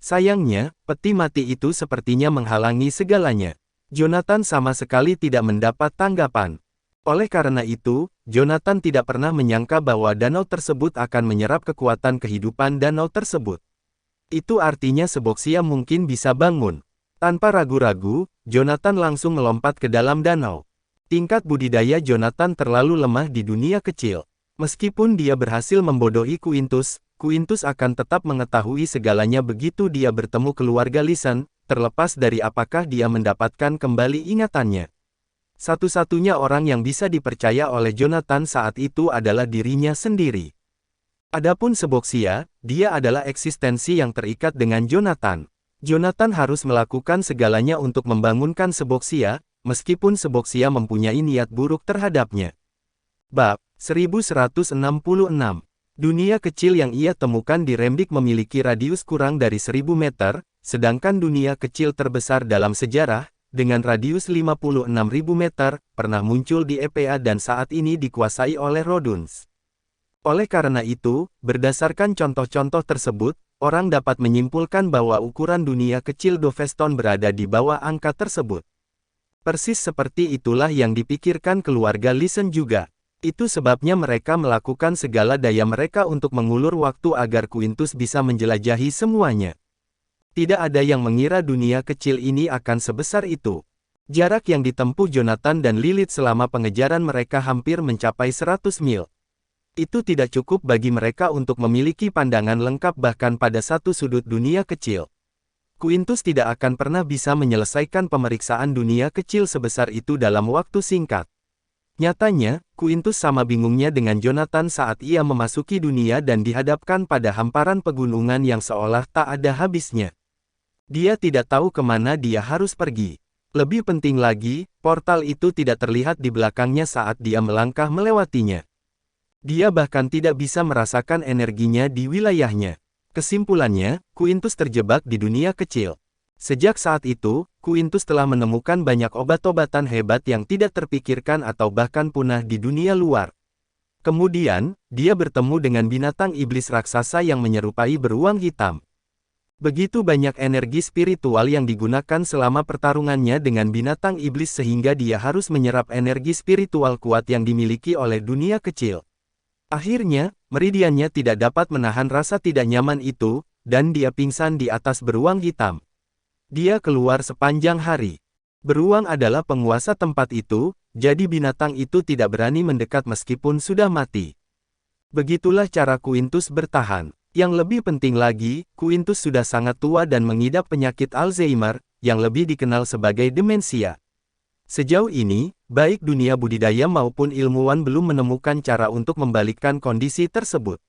Sayangnya, peti mati itu sepertinya menghalangi segalanya. Jonathan sama sekali tidak mendapat tanggapan. Oleh karena itu, Jonathan tidak pernah menyangka bahwa danau tersebut akan menyerap kekuatan kehidupan danau tersebut. Itu artinya Seboxia mungkin bisa bangun. Tanpa ragu-ragu, Jonathan langsung melompat ke dalam danau. Tingkat budidaya Jonathan terlalu lemah di dunia kecil. Meskipun dia berhasil membodohi Quintus, Quintus akan tetap mengetahui segalanya begitu dia bertemu keluarga Listen, terlepas dari apakah dia mendapatkan kembali ingatannya. Satu-satunya orang yang bisa dipercaya oleh Jonathan saat itu adalah dirinya sendiri. Adapun Seboxia, dia adalah eksistensi yang terikat dengan Jonathan. Jonathan harus melakukan segalanya untuk membangunkan Seboxia, meskipun Seboxia mempunyai niat buruk terhadapnya. Bab 1166. Dunia kecil yang ia temukan di Remdik memiliki radius kurang dari 1000 meter, sedangkan dunia kecil terbesar dalam sejarah, dengan radius 56.000 meter, pernah muncul di EPA dan saat ini dikuasai oleh Roduns. Oleh karena itu, berdasarkan contoh-contoh tersebut, orang dapat menyimpulkan bahwa ukuran dunia kecil Doveston berada di bawah angka tersebut. Persis seperti itulah yang dipikirkan keluarga Listen juga. Itu sebabnya mereka melakukan segala daya mereka untuk mengulur waktu agar Quintus bisa menjelajahi semuanya. Tidak ada yang mengira dunia kecil ini akan sebesar itu. Jarak yang ditempuh Jonathan dan Lilith selama pengejaran mereka hampir mencapai 100 mil. Itu tidak cukup bagi mereka untuk memiliki pandangan lengkap bahkan pada satu sudut dunia kecil. Quintus tidak akan pernah bisa menyelesaikan pemeriksaan dunia kecil sebesar itu dalam waktu singkat. Nyatanya, Quintus sama bingungnya dengan Jonathan saat ia memasuki dunia dan dihadapkan pada hamparan pegunungan yang seolah tak ada habisnya. Dia tidak tahu kemana dia harus pergi. Lebih penting lagi, portal itu tidak terlihat di belakangnya saat dia melangkah melewatinya. Dia bahkan tidak bisa merasakan energinya di wilayahnya. Kesimpulannya, Quintus terjebak di dunia kecil. Sejak saat itu, Quintus telah menemukan banyak obat-obatan hebat yang tidak terpikirkan atau bahkan punah di dunia luar. Kemudian, dia bertemu dengan binatang iblis raksasa yang menyerupai beruang hitam. Begitu banyak energi spiritual yang digunakan selama pertarungannya dengan binatang iblis sehingga dia harus menyerap energi spiritual kuat yang dimiliki oleh dunia kecil. Akhirnya, meridiannya tidak dapat menahan rasa tidak nyaman itu, dan dia pingsan di atas beruang hitam. Dia keluar sepanjang hari. Beruang adalah penguasa tempat itu, jadi binatang itu tidak berani mendekat meskipun sudah mati. Begitulah cara Quintus bertahan. Yang lebih penting lagi, Quintus sudah sangat tua dan mengidap penyakit Alzheimer, yang lebih dikenal sebagai demensia. Sejauh ini, baik dunia budidaya maupun ilmuwan belum menemukan cara untuk membalikkan kondisi tersebut.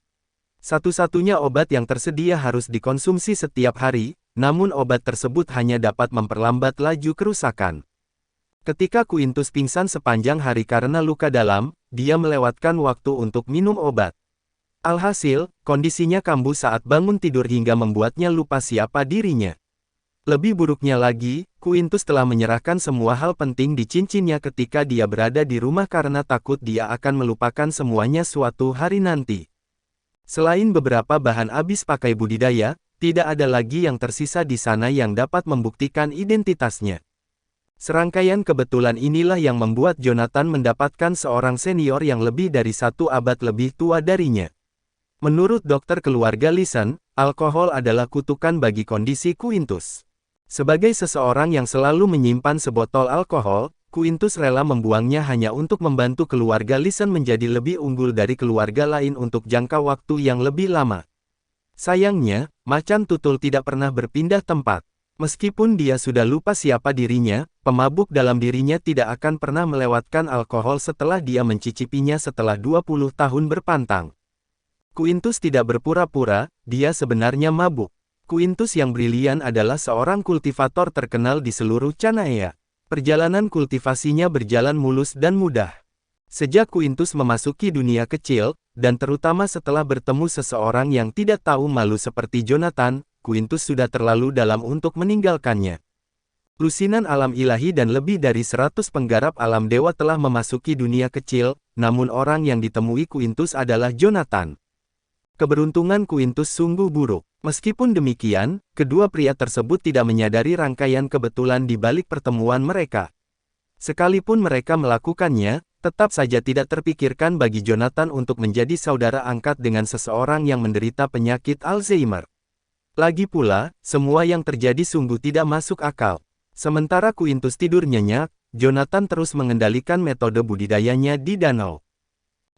Satu-satunya obat yang tersedia harus dikonsumsi setiap hari, namun obat tersebut hanya dapat memperlambat laju kerusakan. Ketika Quintus pingsan sepanjang hari karena luka dalam, dia melewatkan waktu untuk minum obat. Alhasil, kondisinya kambuh saat bangun tidur hingga membuatnya lupa siapa dirinya. Lebih buruknya lagi, Quintus telah menyerahkan semua hal penting di cincinnya ketika dia berada di rumah karena takut dia akan melupakan semuanya suatu hari nanti. Selain beberapa bahan habis pakai budidaya, tidak ada lagi yang tersisa di sana yang dapat membuktikan identitasnya. Serangkaian kebetulan inilah yang membuat Jonathan mendapatkan seorang senior yang lebih dari 1 abad lebih tua darinya. Menurut dokter keluarga Listen, alkohol adalah kutukan bagi kondisi Quintus. Sebagai seseorang yang selalu menyimpan sebotol alkohol, Quintus rela membuangnya hanya untuk membantu keluarga Listen menjadi lebih unggul dari keluarga lain untuk jangka waktu yang lebih lama. Sayangnya, macan tutul tidak pernah berpindah tempat. Meskipun dia sudah lupa siapa dirinya, pemabuk dalam dirinya tidak akan pernah melewatkan alkohol setelah dia mencicipinya setelah 20 tahun berpantang. Quintus tidak berpura-pura, dia sebenarnya mabuk. Quintus yang brilian adalah seorang kultivator terkenal di seluruh Canaya. Perjalanan kultivasinya berjalan mulus dan mudah. Sejak Quintus memasuki dunia kecil, dan terutama setelah bertemu seseorang yang tidak tahu malu seperti Jonathan, Quintus sudah terlalu dalam untuk meninggalkannya. Lusinan alam ilahi dan lebih dari 100 penggarap alam dewa telah memasuki dunia kecil, namun orang yang ditemui Quintus adalah Jonathan. Keberuntungan Quintus sungguh buruk. Meskipun demikian, kedua pria tersebut tidak menyadari rangkaian kebetulan di balik pertemuan mereka. Sekalipun mereka melakukannya, tetap saja tidak terpikirkan bagi Jonathan untuk menjadi saudara angkat dengan seseorang yang menderita penyakit Alzheimer. Lagi pula, semua yang terjadi sungguh tidak masuk akal. Sementara Quintus tidur nyenyak, Jonathan terus mengendalikan metode budidayanya di danau.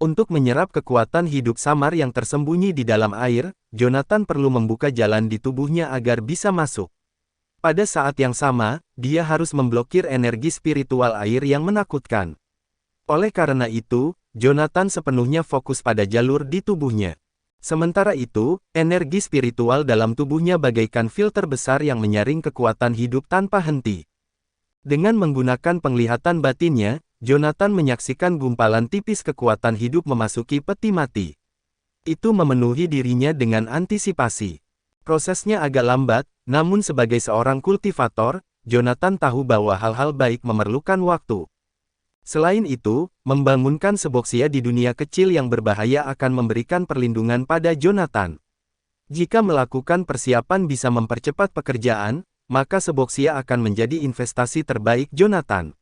Untuk menyerap kekuatan hidup samar yang tersembunyi di dalam air, Jonathan perlu membuka jalan di tubuhnya agar bisa masuk. Pada saat yang sama, dia harus memblokir energi spiritual air yang menakutkan. Oleh karena itu, Jonathan sepenuhnya fokus pada jalur di tubuhnya. Sementara itu, energi spiritual dalam tubuhnya bagaikan filter besar yang menyaring kekuatan hidup tanpa henti. Dengan menggunakan penglihatan batinnya, Jonathan menyaksikan gumpalan tipis kekuatan hidup memasuki peti mati. Itu memenuhi dirinya dengan antisipasi. Prosesnya agak lambat, namun sebagai seorang kultivator, Jonathan tahu bahwa hal-hal baik memerlukan waktu. Selain itu, membangunkan seboksia di dunia kecil yang berbahaya akan memberikan perlindungan pada Jonathan. Jika melakukan persiapan bisa mempercepat pekerjaan, maka seboksia akan menjadi investasi terbaik Jonathan.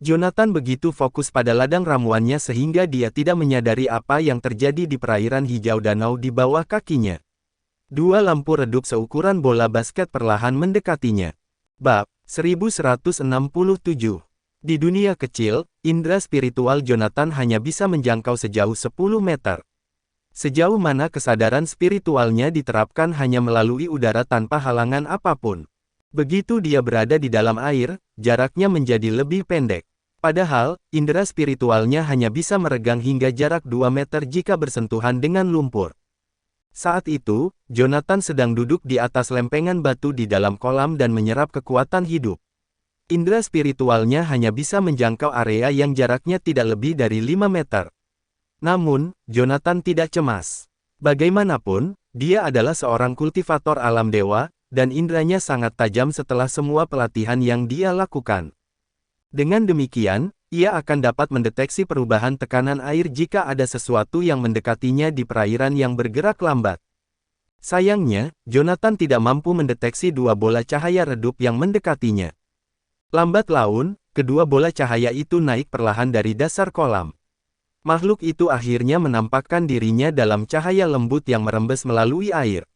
Jonathan begitu fokus pada ladang ramuannya sehingga dia tidak menyadari apa yang terjadi di perairan hijau danau di bawah kakinya. Dua lampu redup seukuran bola basket perlahan mendekatinya. Bab 1167. Di dunia kecil, indera spiritual Jonathan hanya bisa menjangkau sejauh 10 meter. Sejauh mana kesadaran spiritualnya diterapkan hanya melalui udara tanpa halangan apapun. Begitu dia berada di dalam air, jaraknya menjadi lebih pendek. Padahal, indera spiritualnya hanya bisa meregang hingga jarak 2 meter jika bersentuhan dengan lumpur. Saat itu, Jonathan sedang duduk di atas lempengan batu di dalam kolam dan menyerap kekuatan hidup. Indera spiritualnya hanya bisa menjangkau area yang jaraknya tidak lebih dari 5 meter. Namun, Jonathan tidak cemas. Bagaimanapun, dia adalah seorang kultivator alam dewa, dan inderanya sangat tajam setelah semua pelatihan yang dia lakukan. Dengan demikian, ia akan dapat mendeteksi perubahan tekanan air jika ada sesuatu yang mendekatinya di perairan yang bergerak lambat. Sayangnya, Jonathan tidak mampu mendeteksi dua bola cahaya redup yang mendekatinya. Lambat laun, kedua bola cahaya itu naik perlahan dari dasar kolam. Makhluk itu akhirnya menampakkan dirinya dalam cahaya lembut yang merembes melalui air.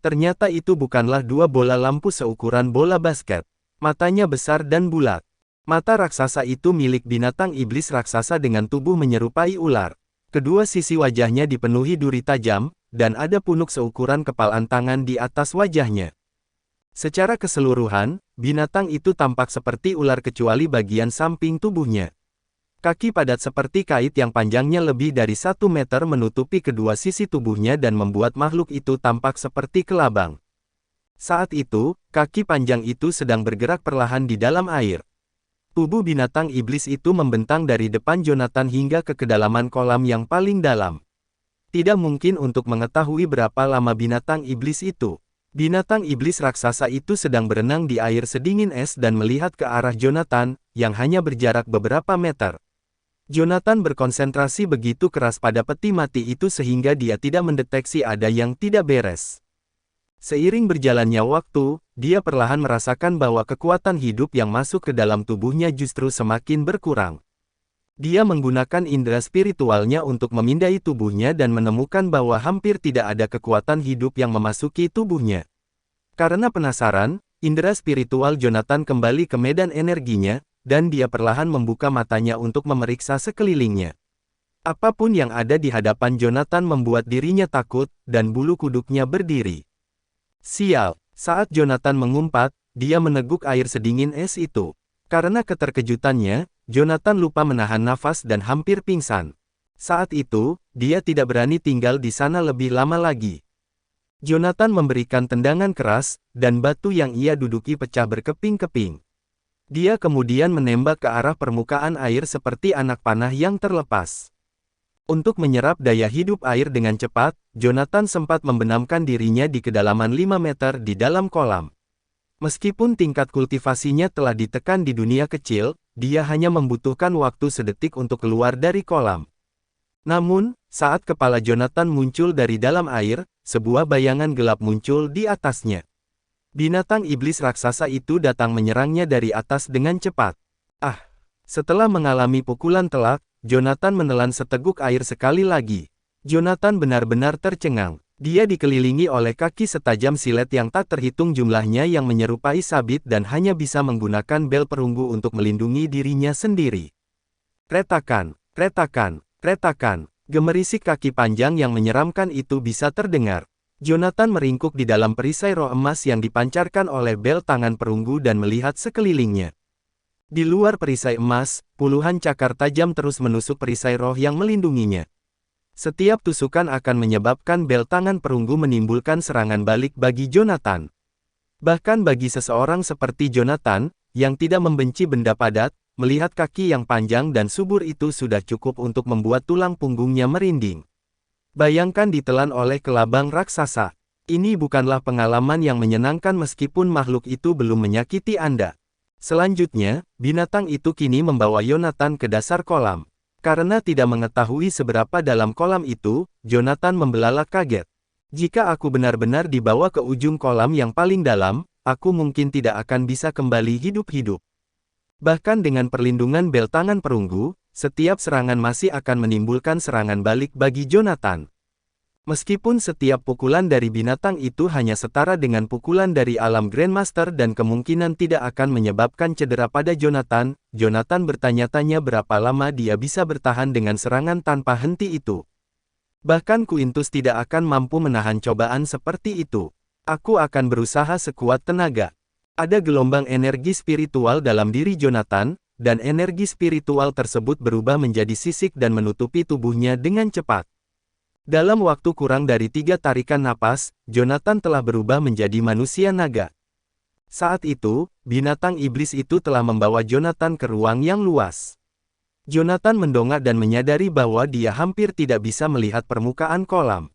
Ternyata itu bukanlah dua bola lampu seukuran bola basket. Matanya besar dan bulat. Mata raksasa itu milik binatang iblis raksasa dengan tubuh menyerupai ular. Kedua sisi wajahnya dipenuhi duri tajam, dan ada punuk seukuran kepalan tangan di atas wajahnya. Secara keseluruhan, binatang itu tampak seperti ular kecuali bagian samping tubuhnya. Kaki padat seperti kait yang panjangnya lebih dari 1 meter menutupi kedua sisi tubuhnya dan membuat makhluk itu tampak seperti kelabang. Saat itu, kaki panjang itu sedang bergerak perlahan di dalam air. Tubuh binatang iblis itu membentang dari depan Jonathan hingga ke kedalaman kolam yang paling dalam. Tidak mungkin untuk mengetahui berapa lama binatang iblis itu. Binatang iblis raksasa itu sedang berenang di air sedingin es dan melihat ke arah Jonathan, yang hanya berjarak beberapa meter. Jonathan berkonsentrasi begitu keras pada peti mati itu sehingga dia tidak mendeteksi ada yang tidak beres. Seiring berjalannya waktu, dia perlahan merasakan bahwa kekuatan hidup yang masuk ke dalam tubuhnya justru semakin berkurang. Dia menggunakan indera spiritualnya untuk memindai tubuhnya dan menemukan bahwa hampir tidak ada kekuatan hidup yang memasuki tubuhnya. Karena penasaran, indera spiritual Jonathan kembali ke medan energinya, dan dia perlahan membuka matanya untuk memeriksa sekelilingnya. Apapun yang ada di hadapan Jonathan membuat dirinya takut, dan bulu kuduknya berdiri. Sial, saat Jonathan mengumpat, dia meneguk air sedingin es itu. Karena keterkejutannya, Jonathan lupa menahan nafas dan hampir pingsan. Saat itu, dia tidak berani tinggal di sana lebih lama lagi. Jonathan memberikan tendangan keras, dan batu yang ia duduki pecah berkeping-keping. Dia kemudian menembak ke arah permukaan air seperti anak panah yang terlepas. Untuk menyerap daya hidup air dengan cepat, Jonathan sempat membenamkan dirinya di kedalaman 5 meter di dalam kolam. Meskipun tingkat kultivasinya telah ditekan di dunia kecil, dia hanya membutuhkan waktu sedetik untuk keluar dari kolam. Namun, saat kepala Jonathan muncul dari dalam air, sebuah bayangan gelap muncul di atasnya. Binatang iblis raksasa itu datang menyerangnya dari atas dengan cepat. Ah! Setelah mengalami pukulan telak, Jonathan menelan seteguk air sekali lagi. Jonathan benar-benar tercengang. Dia dikelilingi oleh kaki setajam silet yang tak terhitung jumlahnya yang menyerupai sabit dan hanya bisa menggunakan bel perunggu untuk melindungi dirinya sendiri. Retakan, retakan, retakan. Gemerisik kaki panjang yang menyeramkan itu bisa terdengar. Jonathan meringkuk di dalam perisai roh emas yang dipancarkan oleh bel tangan perunggu dan melihat sekelilingnya. Di luar perisai emas, puluhan cakar tajam terus menusuk perisai roh yang melindunginya. Setiap tusukan akan menyebabkan bel tangan perunggu menimbulkan serangan balik bagi Jonathan. Bahkan bagi seseorang seperti Jonathan, yang tidak membenci benda padat, melihat kaki yang panjang dan subur itu sudah cukup untuk membuat tulang punggungnya merinding. Bayangkan ditelan oleh kelabang raksasa. Ini bukanlah pengalaman yang menyenangkan meskipun makhluk itu belum menyakiti Anda. Selanjutnya, binatang itu kini membawa Jonathan ke dasar kolam. Karena tidak mengetahui seberapa dalam kolam itu, Jonathan membelalak kaget. Jika aku benar-benar dibawa ke ujung kolam yang paling dalam, aku mungkin tidak akan bisa kembali hidup-hidup. Bahkan dengan perlindungan bel tangan perunggu, setiap serangan masih akan menimbulkan serangan balik bagi Jonathan. Meskipun setiap pukulan dari binatang itu hanya setara dengan pukulan dari alam Grandmaster dan kemungkinan tidak akan menyebabkan cedera pada Jonathan, Jonathan bertanya-tanya berapa lama dia bisa bertahan dengan serangan tanpa henti itu. Bahkan Quintus tidak akan mampu menahan cobaan seperti itu. Aku akan berusaha sekuat tenaga. Ada gelombang energi spiritual dalam diri Jonathan, dan energi spiritual tersebut berubah menjadi sisik dan menutupi tubuhnya dengan cepat. Dalam waktu kurang dari 3 tarikan napas, Jonathan telah berubah menjadi manusia naga. Saat itu, binatang iblis itu telah membawa Jonathan ke ruang yang luas. Jonathan mendongak dan menyadari bahwa dia hampir tidak bisa melihat permukaan kolam.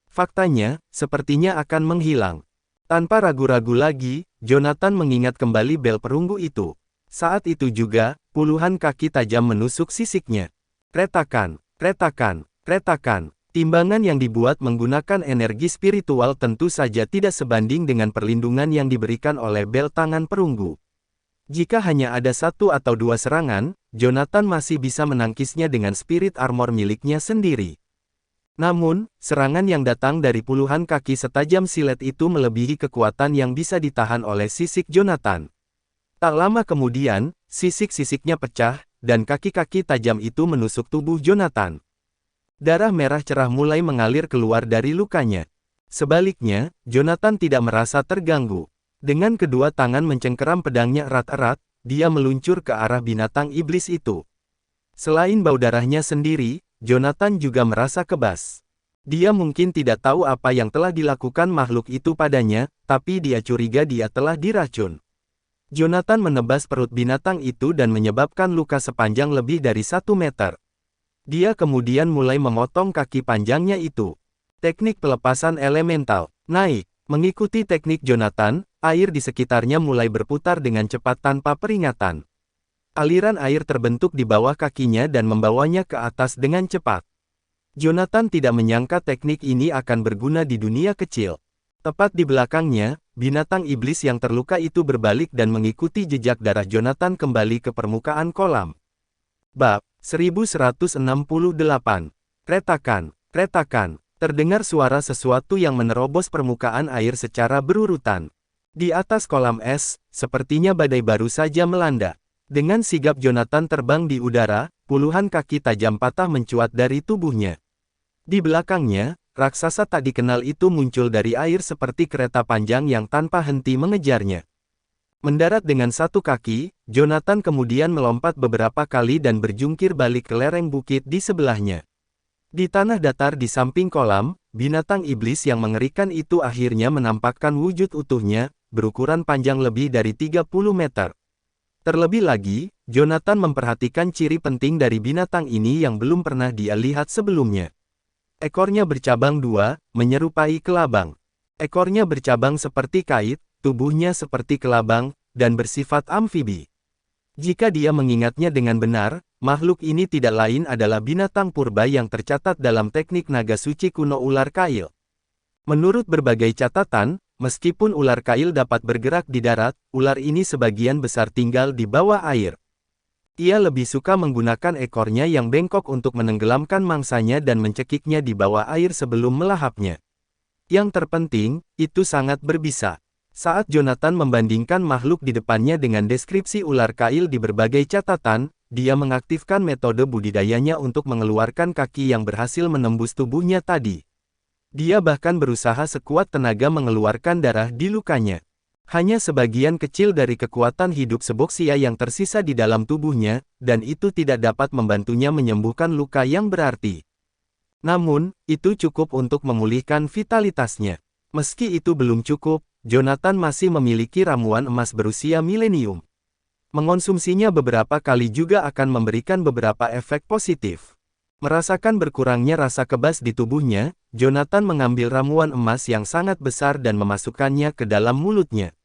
Faktanya, sepertinya akan menghilang. Tanpa ragu-ragu lagi, Jonathan mengingat kembali bel perunggu itu. Saat itu juga, puluhan kaki tajam menusuk sisiknya. Retakan, retakan, retakan. Timbangan yang dibuat menggunakan energi spiritual tentu saja tidak sebanding dengan perlindungan yang diberikan oleh bel tangan perunggu. Jika hanya ada 1 atau 2 serangan, Jonathan masih bisa menangkisnya dengan spirit armor miliknya sendiri. Namun, serangan yang datang dari puluhan kaki setajam silet itu melebihi kekuatan yang bisa ditahan oleh sisik Jonathan. Tak lama kemudian, sisik-sisiknya pecah, dan kaki-kaki tajam itu menusuk tubuh Jonathan. Darah merah cerah mulai mengalir keluar dari lukanya. Sebaliknya, Jonathan tidak merasa terganggu. Dengan kedua tangan mencengkeram pedangnya erat-erat, dia meluncur ke arah binatang iblis itu. Selain bau darahnya sendiri, Jonathan juga merasa kebas. Dia mungkin tidak tahu apa yang telah dilakukan makhluk itu padanya, tapi dia curiga dia telah diracun. Jonathan menebas perut binatang itu dan menyebabkan luka sepanjang lebih dari 1 meter. Dia kemudian mulai memotong kaki panjangnya itu. Teknik pelepasan elemental. Naik. Mengikuti teknik Jonathan, air di sekitarnya mulai berputar dengan cepat tanpa peringatan. Aliran air terbentuk di bawah kakinya dan membawanya ke atas dengan cepat. Jonathan tidak menyangka teknik ini akan berguna di dunia kecil. Tepat di belakangnya, binatang iblis yang terluka itu berbalik dan mengikuti jejak darah Jonathan kembali ke permukaan kolam. Bab 1168. Retakan, retakan. Terdengar suara sesuatu yang menerobos permukaan air secara berurutan. Di atas kolam es, sepertinya badai baru saja melanda. Dengan sigap Jonathan terbang di udara, puluhan kaki tajam patah mencuat dari tubuhnya. Di belakangnya, raksasa tak dikenal itu muncul dari air seperti kereta panjang yang tanpa henti mengejarnya. Mendarat dengan 1 kaki, Jonathan kemudian melompat beberapa kali dan berjungkir balik ke lereng bukit di sebelahnya. Di tanah datar di samping kolam, binatang iblis yang mengerikan itu akhirnya menampakkan wujud utuhnya, berukuran panjang lebih dari 30 meter. Terlebih lagi, Jonathan memperhatikan ciri penting dari binatang ini yang belum pernah dia lihat sebelumnya. Ekornya bercabang dua, menyerupai kelabang. Ekornya bercabang seperti kait, tubuhnya seperti kelabang, dan bersifat amfibi. Jika dia mengingatnya dengan benar, makhluk ini tidak lain adalah binatang purba yang tercatat dalam teknik naga suci kuno ular kail. Menurut berbagai catatan, meskipun ular kail dapat bergerak di darat, ular ini sebagian besar tinggal di bawah air. Ia lebih suka menggunakan ekornya yang bengkok untuk menenggelamkan mangsanya dan mencekiknya di bawah air sebelum melahapnya. Yang terpenting, itu sangat berbisa. Saat Jonathan membandingkan makhluk di depannya dengan deskripsi ular kail di berbagai catatan, dia mengaktifkan metode budidayanya untuk mengeluarkan kaki yang berhasil menembus tubuhnya tadi. Dia bahkan berusaha sekuat tenaga mengeluarkan darah di lukanya. Hanya sebagian kecil dari kekuatan hidup seboksia yang tersisa di dalam tubuhnya, dan itu tidak dapat membantunya menyembuhkan luka yang berarti. Namun, itu cukup untuk memulihkan vitalitasnya. Meski itu belum cukup, Jonathan masih memiliki ramuan emas berusia milenium. Mengonsumsinya beberapa kali juga akan memberikan beberapa efek positif. Merasakan berkurangnya rasa kebas di tubuhnya, Jonathan mengambil ramuan emas yang sangat besar dan memasukkannya ke dalam mulutnya.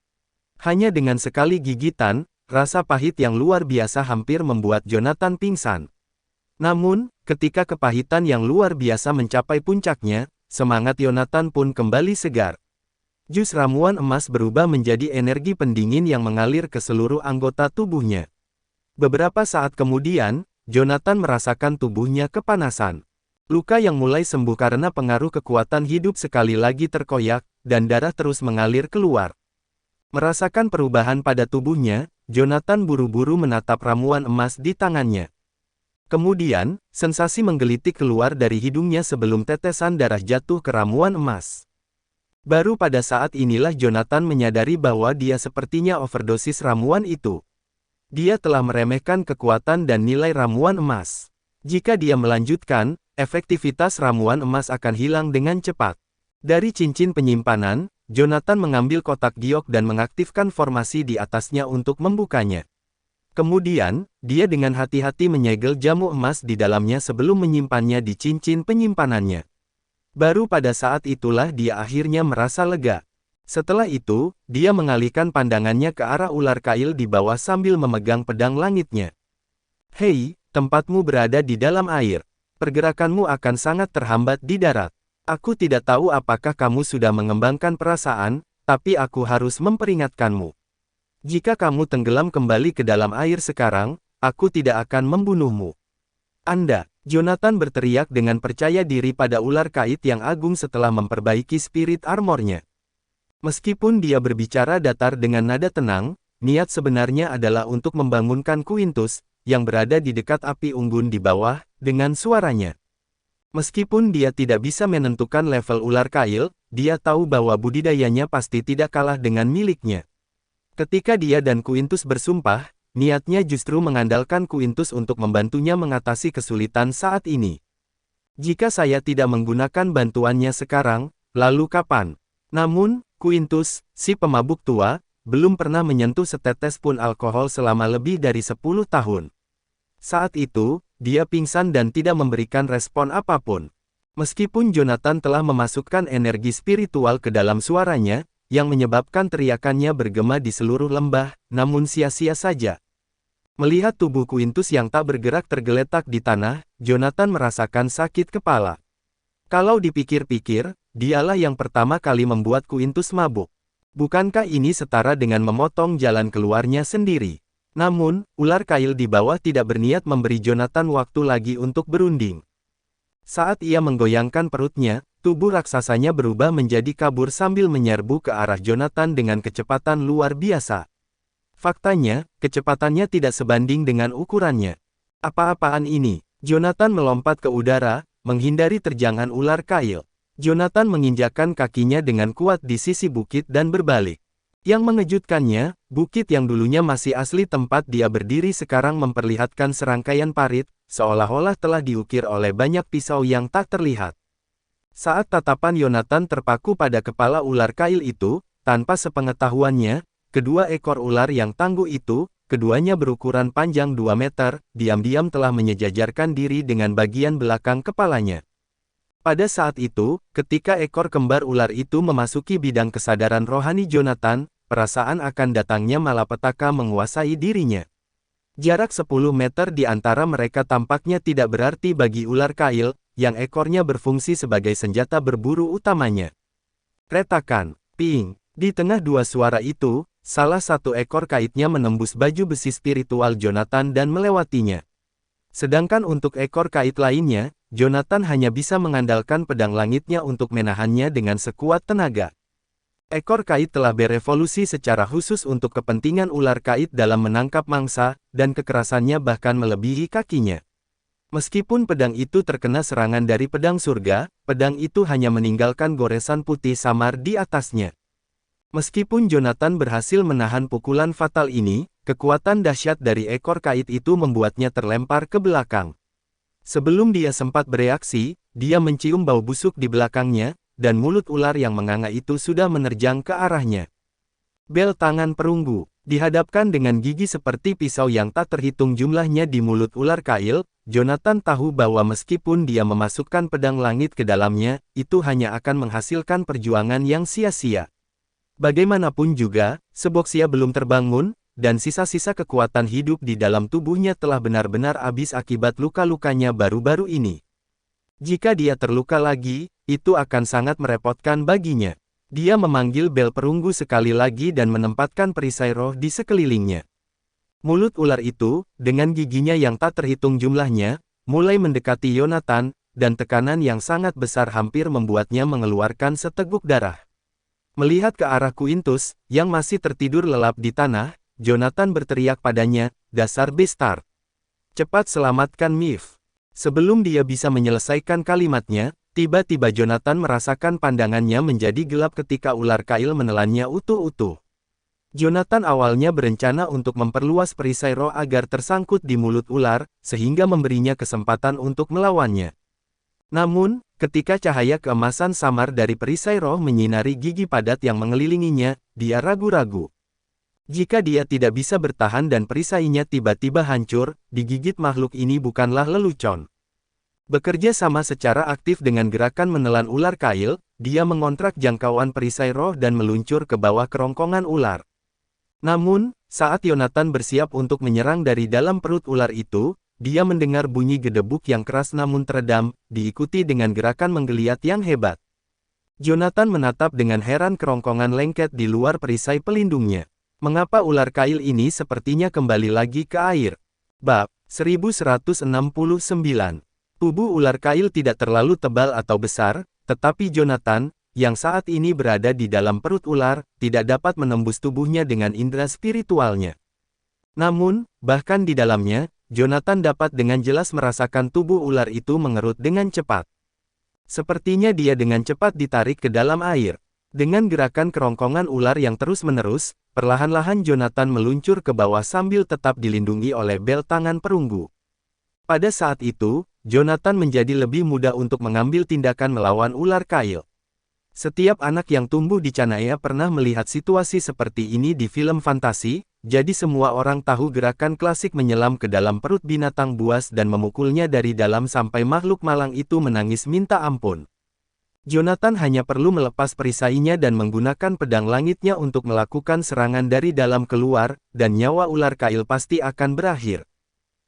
Hanya dengan sekali gigitan, rasa pahit yang luar biasa hampir membuat Jonathan pingsan. Namun, ketika kepahitan yang luar biasa mencapai puncaknya, semangat Jonathan pun kembali segar. Jus ramuan emas berubah menjadi energi pendingin yang mengalir ke seluruh anggota tubuhnya. Beberapa saat kemudian, Jonathan merasakan tubuhnya kepanasan. Luka yang mulai sembuh karena pengaruh kekuatan hidup sekali lagi terkoyak, dan darah terus mengalir keluar. Merasakan perubahan pada tubuhnya, Jonathan buru-buru menatap ramuan emas di tangannya. Kemudian, sensasi menggelitik keluar dari hidungnya sebelum tetesan darah jatuh ke ramuan emas. Baru pada saat inilah Jonathan menyadari bahwa dia sepertinya overdosis ramuan itu. Dia telah meremehkan kekuatan dan nilai ramuan emas. Jika dia melanjutkan, efektivitas ramuan emas akan hilang dengan cepat. Dari cincin penyimpanan, Jonathan mengambil kotak giok dan mengaktifkan formasi di atasnya untuk membukanya. Kemudian, dia dengan hati-hati menyegel jamu emas di dalamnya sebelum menyimpannya di cincin penyimpanannya. Baru pada saat itulah dia akhirnya merasa lega. Setelah itu, dia mengalihkan pandangannya ke arah ular kail di bawah sambil memegang pedang langitnya. Hei, tempatmu berada di dalam air. Pergerakanmu akan sangat terhambat di darat. Aku tidak tahu apakah kamu sudah mengembangkan perasaan, tapi aku harus memperingatkanmu. Jika kamu tenggelam kembali ke dalam air sekarang, aku tidak akan membunuhmu. Anda, Jonathan berteriak dengan percaya diri pada ular kait yang agung setelah memperbaiki spirit armornya. Meskipun dia berbicara datar dengan nada tenang, niat sebenarnya adalah untuk membangunkan Quintus, yang berada di dekat api unggun di bawah, dengan suaranya. Meskipun dia tidak bisa menentukan level ular kail, dia tahu bahwa budidayanya pasti tidak kalah dengan miliknya. Ketika dia dan Quintus bersumpah, niatnya justru mengandalkan Quintus untuk membantunya mengatasi kesulitan saat ini. Jika saya tidak menggunakan bantuannya sekarang, lalu kapan? Namun, Quintus, si pemabuk tua, belum pernah menyentuh setetes pun alkohol selama lebih dari 10 tahun. Saat itu, dia pingsan dan tidak memberikan respon apapun. Meskipun Jonathan telah memasukkan energi spiritual ke dalam suaranya, yang menyebabkan teriakannya bergema di seluruh lembah, namun sia-sia saja. Melihat tubuh Quintus yang tak bergerak tergeletak di tanah, Jonathan merasakan sakit kepala. Kalau dipikir-pikir, dialah yang pertama kali membuat Quintus mabuk. Bukankah ini setara dengan memotong jalan keluarnya sendiri? Namun, ular kail di bawah tidak berniat memberi Jonathan waktu lagi untuk berunding. Saat ia menggoyangkan perutnya, tubuh raksasanya berubah menjadi kabur sambil menyerbu ke arah Jonathan dengan kecepatan luar biasa. Faktanya, kecepatannya tidak sebanding dengan ukurannya. Apa-apaan ini? Jonathan melompat ke udara, menghindari terjangan ular kail. Jonathan menginjakkan kakinya dengan kuat di sisi bukit dan berbalik. Yang mengejutkannya, bukit yang dulunya masih asli tempat dia berdiri sekarang memperlihatkan serangkaian parit, seolah-olah telah diukir oleh banyak pisau yang tak terlihat. Saat tatapan Yonatan terpaku pada kepala ular kail itu, tanpa sepengetahuannya, kedua ekor ular yang tangguh itu, keduanya berukuran panjang 2 meter, diam-diam telah menyejajarkan diri dengan bagian belakang kepalanya. Pada saat itu, ketika ekor kembar ular itu memasuki bidang kesadaran rohani Yonatan, perasaan akan datangnya malapetaka menguasai dirinya. Jarak 10 meter di antara mereka tampaknya tidak berarti bagi ular kail, yang ekornya berfungsi sebagai senjata berburu utamanya. Retakan, ping. Di tengah dua suara itu, salah satu ekor kaitnya menembus baju besi spiritual Yonatan dan melewatinya. Sedangkan untuk ekor kait lainnya, Yonatan hanya bisa mengandalkan pedang langitnya untuk menahannya dengan sekuat tenaga. Ekor kait telah berevolusi secara khusus untuk kepentingan ular kait dalam menangkap mangsa, dan kekerasannya bahkan melebihi kakinya. Meskipun pedang itu terkena serangan dari pedang surga, pedang itu hanya meninggalkan goresan putih samar di atasnya. Meskipun Yonatan berhasil menahan pukulan fatal ini, kekuatan dahsyat dari ekor kait itu membuatnya terlempar ke belakang. Sebelum dia sempat bereaksi, dia mencium bau busuk di belakangnya, dan mulut ular yang menganga itu sudah menerjang ke arahnya. Bel tangan perunggu, dihadapkan dengan gigi seperti pisau yang tak terhitung jumlahnya di mulut ular kail, Yonatan tahu bahwa meskipun dia memasukkan pedang langit ke dalamnya, itu hanya akan menghasilkan perjuangan yang sia-sia. Bagaimanapun juga, Seboxia belum terbangun, dan sisa-sisa kekuatan hidup di dalam tubuhnya telah benar-benar habis akibat luka-lukanya baru-baru ini. Jika dia terluka lagi, itu akan sangat merepotkan baginya. Dia memanggil bel perunggu sekali lagi dan menempatkan perisai roh di sekelilingnya. Mulut ular itu, dengan giginya yang tak terhitung jumlahnya, mulai mendekati Yonatan, dan tekanan yang sangat besar hampir membuatnya mengeluarkan seteguk darah. Melihat ke arah Quintus, yang masih tertidur lelap di tanah, Yonatan berteriak padanya, "Dasar bastard! Cepat selamatkan Mif." Sebelum dia bisa menyelesaikan kalimatnya, tiba-tiba Yonatan merasakan pandangannya menjadi gelap ketika ular kail menelannya utuh-utuh. Yonatan awalnya berencana untuk memperluas perisai roh agar tersangkut di mulut ular, sehingga memberinya kesempatan untuk melawannya. Namun, ketika cahaya keemasan samar dari perisai roh menyinari gigi padat yang mengelilinginya, dia ragu-ragu. Jika dia tidak bisa bertahan dan perisainya tiba-tiba hancur, digigit makhluk ini bukanlah lelucon. Bekerja sama secara aktif dengan gerakan menelan ular kail, dia mengontrak jangkauan perisai roh dan meluncur ke bawah kerongkongan ular. Namun, saat Yonatan bersiap untuk menyerang dari dalam perut ular itu, dia mendengar bunyi gedebuk yang keras namun teredam, diikuti dengan gerakan menggeliat yang hebat. Yonatan menatap dengan heran kerongkongan lengket di luar perisai pelindungnya. Mengapa ular kail ini sepertinya kembali lagi ke air? Bab 1169. Tubuh ular kail tidak terlalu tebal atau besar, tetapi Yonatan, yang saat ini berada di dalam perut ular, tidak dapat menembus tubuhnya dengan indera spiritualnya. Namun, bahkan di dalamnya, Yonatan dapat dengan jelas merasakan tubuh ular itu mengerut dengan cepat. Sepertinya dia dengan cepat ditarik ke dalam air. Dengan gerakan kerongkongan ular yang terus-menerus, perlahan-lahan Yonatan meluncur ke bawah sambil tetap dilindungi oleh bel tangan perunggu. Pada saat itu, Yonatan menjadi lebih mudah untuk mengambil tindakan melawan ular kail. Setiap anak yang tumbuh di Canaya pernah melihat situasi seperti ini di film fantasi, jadi semua orang tahu gerakan klasik menyelam ke dalam perut binatang buas dan memukulnya dari dalam sampai makhluk malang itu menangis minta ampun. Yonatan hanya perlu melepas perisainya dan menggunakan pedang langitnya untuk melakukan serangan dari dalam keluar, dan nyawa ular kail pasti akan berakhir.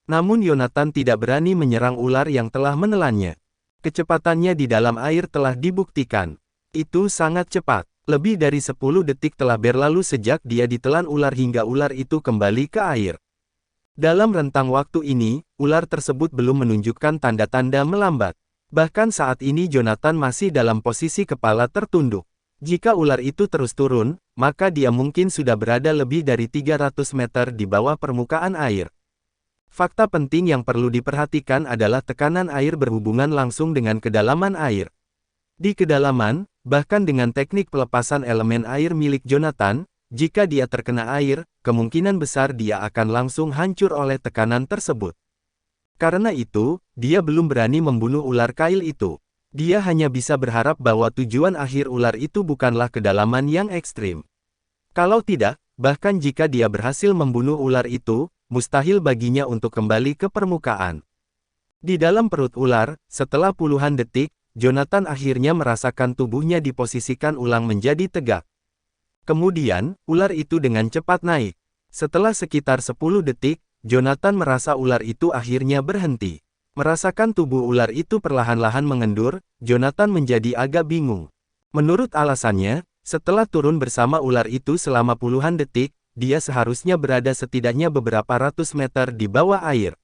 Namun Yonatan tidak berani menyerang ular yang telah menelannya. Kecepatannya di dalam air telah dibuktikan. Itu sangat cepat. Lebih dari 10 detik telah berlalu sejak dia ditelan ular hingga ular itu kembali ke air. Dalam rentang waktu ini, ular tersebut belum menunjukkan tanda-tanda melambat. Bahkan saat ini Yonatan masih dalam posisi kepala tertunduk. Jika ular itu terus turun, maka dia mungkin sudah berada lebih dari 300 meter di bawah permukaan air. Fakta penting yang perlu diperhatikan adalah tekanan air berhubungan langsung dengan kedalaman air. Di kedalaman, bahkan dengan teknik pelepasan elemen air milik Yonatan, jika dia terkena air, kemungkinan besar dia akan langsung hancur oleh tekanan tersebut. Karena itu, dia belum berani membunuh ular kail itu. Dia hanya bisa berharap bahwa tujuan akhir ular itu bukanlah kedalaman yang ekstrim. Kalau tidak, bahkan jika dia berhasil membunuh ular itu, mustahil baginya untuk kembali ke permukaan. Di dalam perut ular, setelah puluhan detik, Jonathan akhirnya merasakan tubuhnya diposisikan ulang menjadi tegak. Kemudian, ular itu dengan cepat naik. Setelah sekitar 10 detik, Jonathan merasa ular itu akhirnya berhenti. Merasakan tubuh ular itu perlahan-lahan mengendur, Jonathan menjadi agak bingung. Menurut alasannya, setelah turun bersama ular itu selama puluhan detik, dia seharusnya berada setidaknya beberapa ratus meter di bawah air.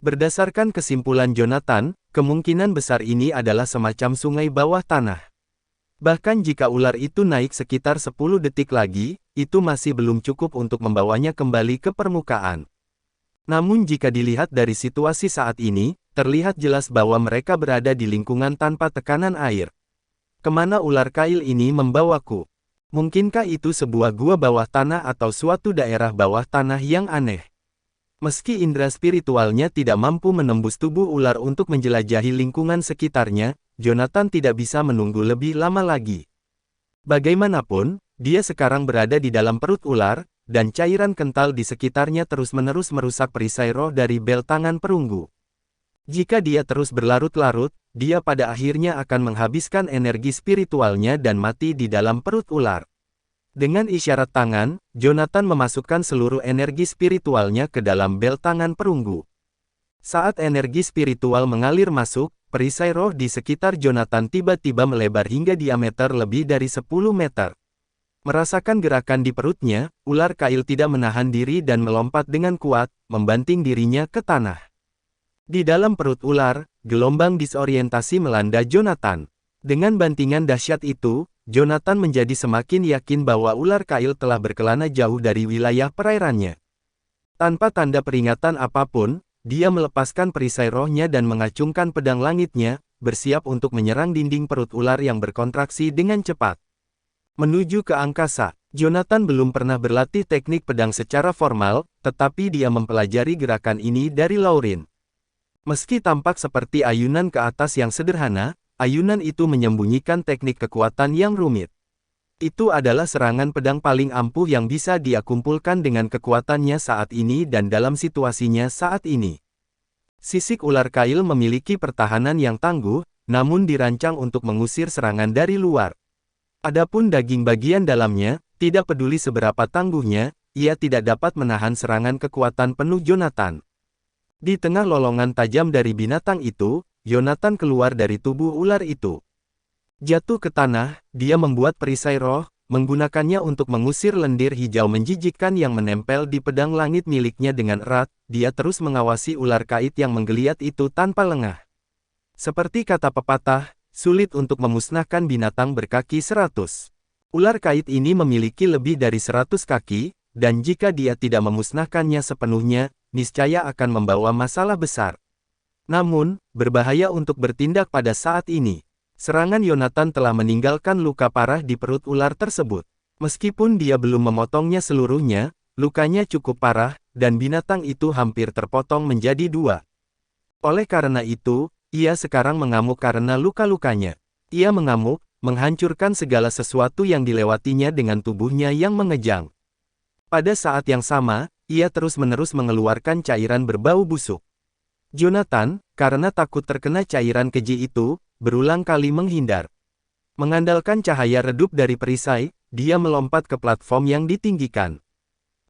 Berdasarkan kesimpulan Jonathan, kemungkinan besar ini adalah semacam sungai bawah tanah. Bahkan jika ular itu naik sekitar 10 detik lagi, itu masih belum cukup untuk membawanya kembali ke permukaan. Namun jika dilihat dari situasi saat ini, terlihat jelas bahwa mereka berada di lingkungan tanpa tekanan air. Kemana ular kail ini membawaku? Mungkinkah itu sebuah gua bawah tanah atau suatu daerah bawah tanah yang aneh? Meski indera spiritualnya tidak mampu menembus tubuh ular untuk menjelajahi lingkungan sekitarnya, Jonathan tidak bisa menunggu lebih lama lagi. Bagaimanapun, dia sekarang berada di dalam perut ular, dan cairan kental di sekitarnya terus-menerus merusak perisai roh dari bel tangan perunggu. Jika dia terus berlarut-larut, dia pada akhirnya akan menghabiskan energi spiritualnya dan mati di dalam perut ular. Dengan isyarat tangan, Jonathan memasukkan seluruh energi spiritualnya ke dalam bel tangan perunggu. Saat energi spiritual mengalir masuk, perisai roh di sekitar Jonathan tiba-tiba melebar hingga diameter lebih dari 10 meter. Merasakan gerakan di perutnya, ular kail tidak menahan diri dan melompat dengan kuat, membanting dirinya ke tanah. Di dalam perut ular, gelombang disorientasi melanda Jonathan. Dengan bantingan dahsyat itu, Jonathan menjadi semakin yakin bahwa ular kail telah berkelana jauh dari wilayah perairannya. Tanpa tanda peringatan apapun, dia melepaskan perisai rohnya dan mengacungkan pedang langitnya, bersiap untuk menyerang dinding perut ular yang berkontraksi dengan cepat. Menuju ke angkasa, Jonathan belum pernah berlatih teknik pedang secara formal, tetapi dia mempelajari gerakan ini dari Lauren. Meski tampak seperti ayunan ke atas yang sederhana, ayunan itu menyembunyikan teknik kekuatan yang rumit. Itu adalah serangan pedang paling ampuh yang bisa dia kumpulkan dengan kekuatannya saat ini dan dalam situasinya saat ini. Sisik ular kail memiliki pertahanan yang tangguh, namun dirancang untuk mengusir serangan dari luar. Adapun daging bagian dalamnya, tidak peduli seberapa tangguhnya, ia tidak dapat menahan serangan kekuatan penuh Jonathan. Di tengah lolongan tajam dari binatang itu, Jonathan keluar dari tubuh ular itu. Jatuh ke tanah, dia membuat perisai roh, menggunakannya untuk mengusir lendir hijau menjijikkan yang menempel di pedang langit miliknya dengan erat. Dia terus mengawasi ular kait yang menggeliat itu tanpa lengah. Seperti kata pepatah, sulit untuk memusnahkan binatang berkaki 100. Ular kait ini memiliki lebih dari 100 kaki, dan jika dia tidak memusnahkannya sepenuhnya, niscaya akan membawa masalah besar. Namun, berbahaya untuk bertindak pada saat ini. Serangan Jonathan telah meninggalkan luka parah di perut ular tersebut. Meskipun dia belum memotongnya seluruhnya, lukanya cukup parah, dan binatang itu hampir terpotong menjadi 2. Oleh karena itu, ia sekarang mengamuk karena luka-lukanya. Ia mengamuk, menghancurkan segala sesuatu yang dilewatinya dengan tubuhnya yang mengejang. Pada saat yang sama, ia terus-menerus mengeluarkan cairan berbau busuk. Jonathan, karena takut terkena cairan keji itu, berulang kali menghindar. Mengandalkan cahaya redup dari perisai, dia melompat ke platform yang ditinggikan.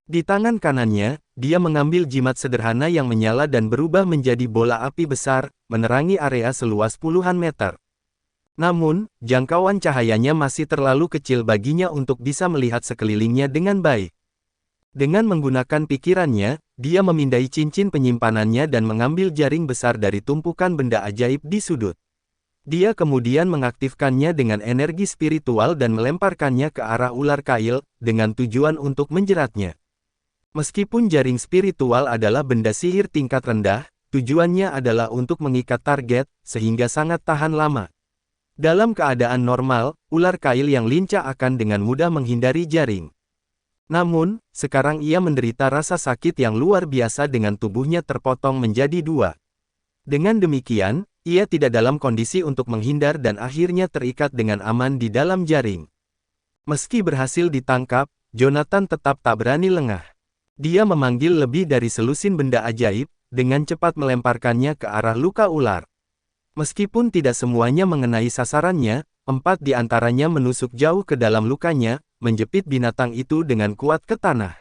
Di tangan kanannya, dia mengambil jimat sederhana yang menyala dan berubah menjadi bola api besar, menerangi area seluas puluhan meter. Namun, jangkauan cahayanya masih terlalu kecil baginya untuk bisa melihat sekelilingnya dengan baik. Dengan menggunakan pikirannya, dia memindai cincin penyimpanannya dan mengambil jaring besar dari tumpukan benda ajaib di sudut. Dia kemudian mengaktifkannya dengan energi spiritual dan melemparkannya ke arah ular kail, dengan tujuan untuk menjeratnya. Meskipun jaring spiritual adalah benda sihir tingkat rendah, tujuannya adalah untuk mengikat target, sehingga sangat tahan lama. Dalam keadaan normal, ular kail yang lincah akan dengan mudah menghindari jaring. Namun, sekarang ia menderita rasa sakit yang luar biasa dengan tubuhnya terpotong menjadi dua. Dengan demikian, ia tidak dalam kondisi untuk menghindar dan akhirnya terikat dengan aman di dalam jaring. Meski berhasil ditangkap, Jonathan tetap tak berani lengah. Dia memanggil lebih dari selusin benda ajaib, dengan cepat melemparkannya ke arah luka ular. Meskipun tidak semuanya mengenai sasarannya, 4 di antaranya menusuk jauh ke dalam lukanya, menjepit binatang itu dengan kuat ke tanah.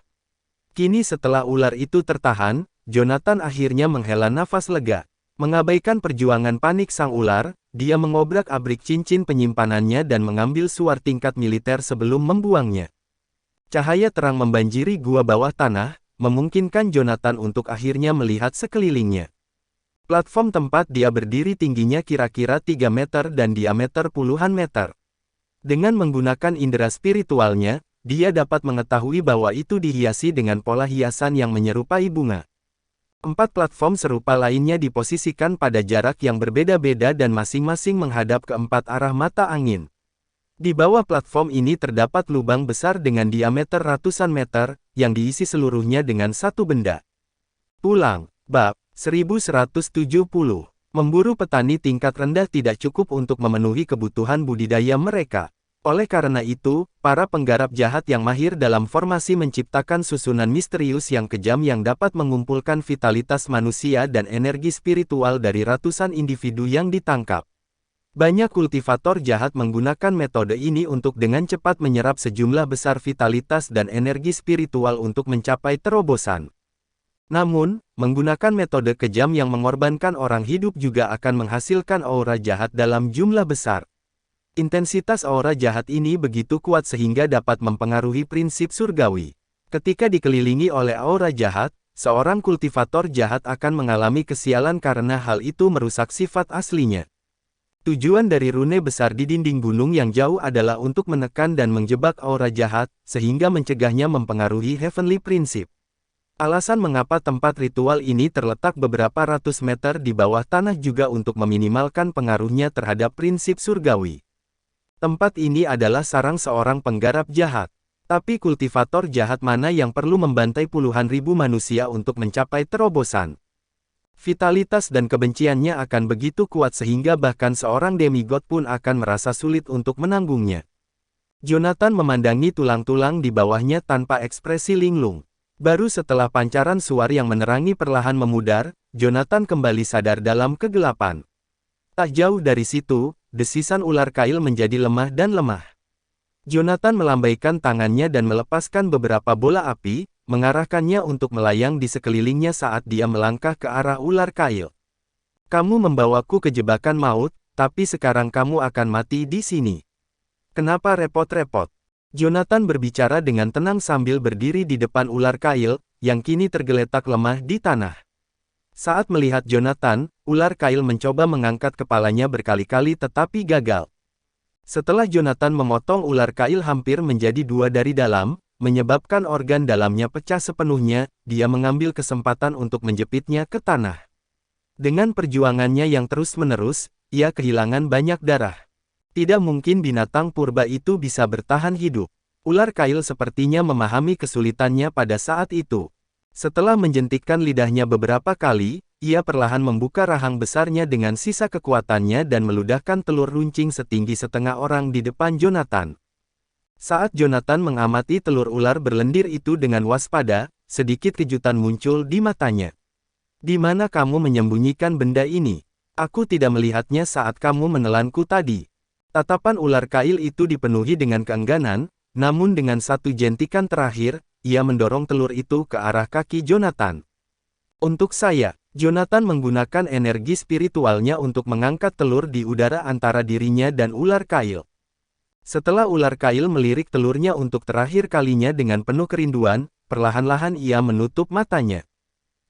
Kini setelah ular itu tertahan, Jonathan akhirnya menghela nafas lega. Mengabaikan perjuangan panik sang ular, dia mengobrak-abrik cincin penyimpanannya dan mengambil suar tingkat militer sebelum membuangnya. Cahaya terang membanjiri gua bawah tanah, memungkinkan Jonathan untuk akhirnya melihat sekelilingnya. Platform tempat dia berdiri tingginya kira-kira 3 meter dan diameter puluhan meter. Dengan menggunakan indera spiritualnya, dia dapat mengetahui bahwa itu dihiasi dengan pola hiasan yang menyerupai bunga. 4 platform serupa lainnya diposisikan pada jarak yang berbeda-beda dan masing-masing menghadap ke 4 arah mata angin. Di bawah platform ini terdapat lubang besar dengan diameter ratusan meter, yang diisi seluruhnya dengan satu benda. Pulang, bab 1170. Memburu petani tingkat rendah tidak cukup untuk memenuhi kebutuhan budidaya mereka. Oleh karena itu, para penggarap jahat yang mahir dalam formasi menciptakan susunan misterius yang kejam yang dapat mengumpulkan vitalitas manusia dan energi spiritual dari ratusan individu yang ditangkap. Banyak kultivator jahat menggunakan metode ini untuk dengan cepat menyerap sejumlah besar vitalitas dan energi spiritual untuk mencapai terobosan. Namun, menggunakan metode kejam yang mengorbankan orang hidup juga akan menghasilkan aura jahat dalam jumlah besar. Intensitas aura jahat ini begitu kuat sehingga dapat mempengaruhi prinsip surgawi. Ketika dikelilingi oleh aura jahat, seorang kultivator jahat akan mengalami kesialan karena hal itu merusak sifat aslinya. Tujuan dari rune besar di dinding gunung yang jauh adalah untuk menekan dan menjebak aura jahat, sehingga mencegahnya mempengaruhi Heavenly Principle. Alasan mengapa tempat ritual ini terletak beberapa ratus meter di bawah tanah juga untuk meminimalkan pengaruhnya terhadap prinsip surgawi. Tempat ini adalah sarang seorang penggarap jahat. Tapi kultivator jahat mana yang perlu membantai puluhan ribu manusia untuk mencapai terobosan? Vitalitas dan kebenciannya akan begitu kuat sehingga bahkan seorang demigod pun akan merasa sulit untuk menanggungnya. Jonathan memandangi tulang-tulang di bawahnya tanpa ekspresi linglung. Baru setelah pancaran suar yang menerangi perlahan memudar, Jonathan kembali sadar dalam kegelapan. Tak jauh dari situ, desisan ular kail menjadi lemah dan lemah. Jonathan melambaikan tangannya dan melepaskan beberapa bola api, mengarahkannya untuk melayang di sekelilingnya saat dia melangkah ke arah ular kail. Kamu membawaku ke jebakan maut, tapi sekarang kamu akan mati di sini. Kenapa repot-repot? Jonathan berbicara dengan tenang sambil berdiri di depan ular kail, yang kini tergeletak lemah di tanah. Saat melihat Jonathan, ular kail mencoba mengangkat kepalanya berkali-kali tetapi gagal. Setelah Jonathan memotong ular kail hampir menjadi dua dari dalam, menyebabkan organ dalamnya pecah sepenuhnya, dia mengambil kesempatan untuk menjepitnya ke tanah. Dengan perjuangannya yang terus-menerus, ia kehilangan banyak darah. Tidak mungkin binatang purba itu bisa bertahan hidup. Ular kail sepertinya memahami kesulitannya pada saat itu. Setelah menjentikkan lidahnya beberapa kali, ia perlahan membuka rahang besarnya dengan sisa kekuatannya dan meludahkan telur runcing setinggi setengah orang di depan Jonathan. Saat Jonathan mengamati telur ular berlendir itu dengan waspada, sedikit kejutan muncul di matanya. Di mana kamu menyembunyikan benda ini? Aku tidak melihatnya saat kamu menelanku tadi. Tatapan ular kail itu dipenuhi dengan keengganan, namun dengan satu jentikan terakhir, ia mendorong telur itu ke arah kaki Jonathan. Untuk saya, Jonathan menggunakan energi spiritualnya untuk mengangkat telur di udara antara dirinya dan ular kail. Setelah ular kail melirik telurnya untuk terakhir kalinya dengan penuh kerinduan, perlahan-lahan ia menutup matanya.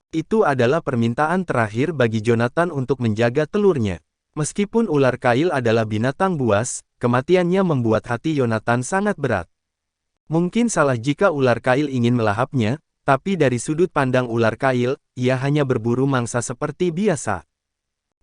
Itu adalah permintaan terakhir bagi Jonathan untuk menjaga telurnya. Meskipun ular kail adalah binatang buas, kematiannya membuat hati Jonathan sangat berat. Mungkin salah jika ular kail ingin melahapnya, tapi dari sudut pandang ular kail, ia hanya berburu mangsa seperti biasa.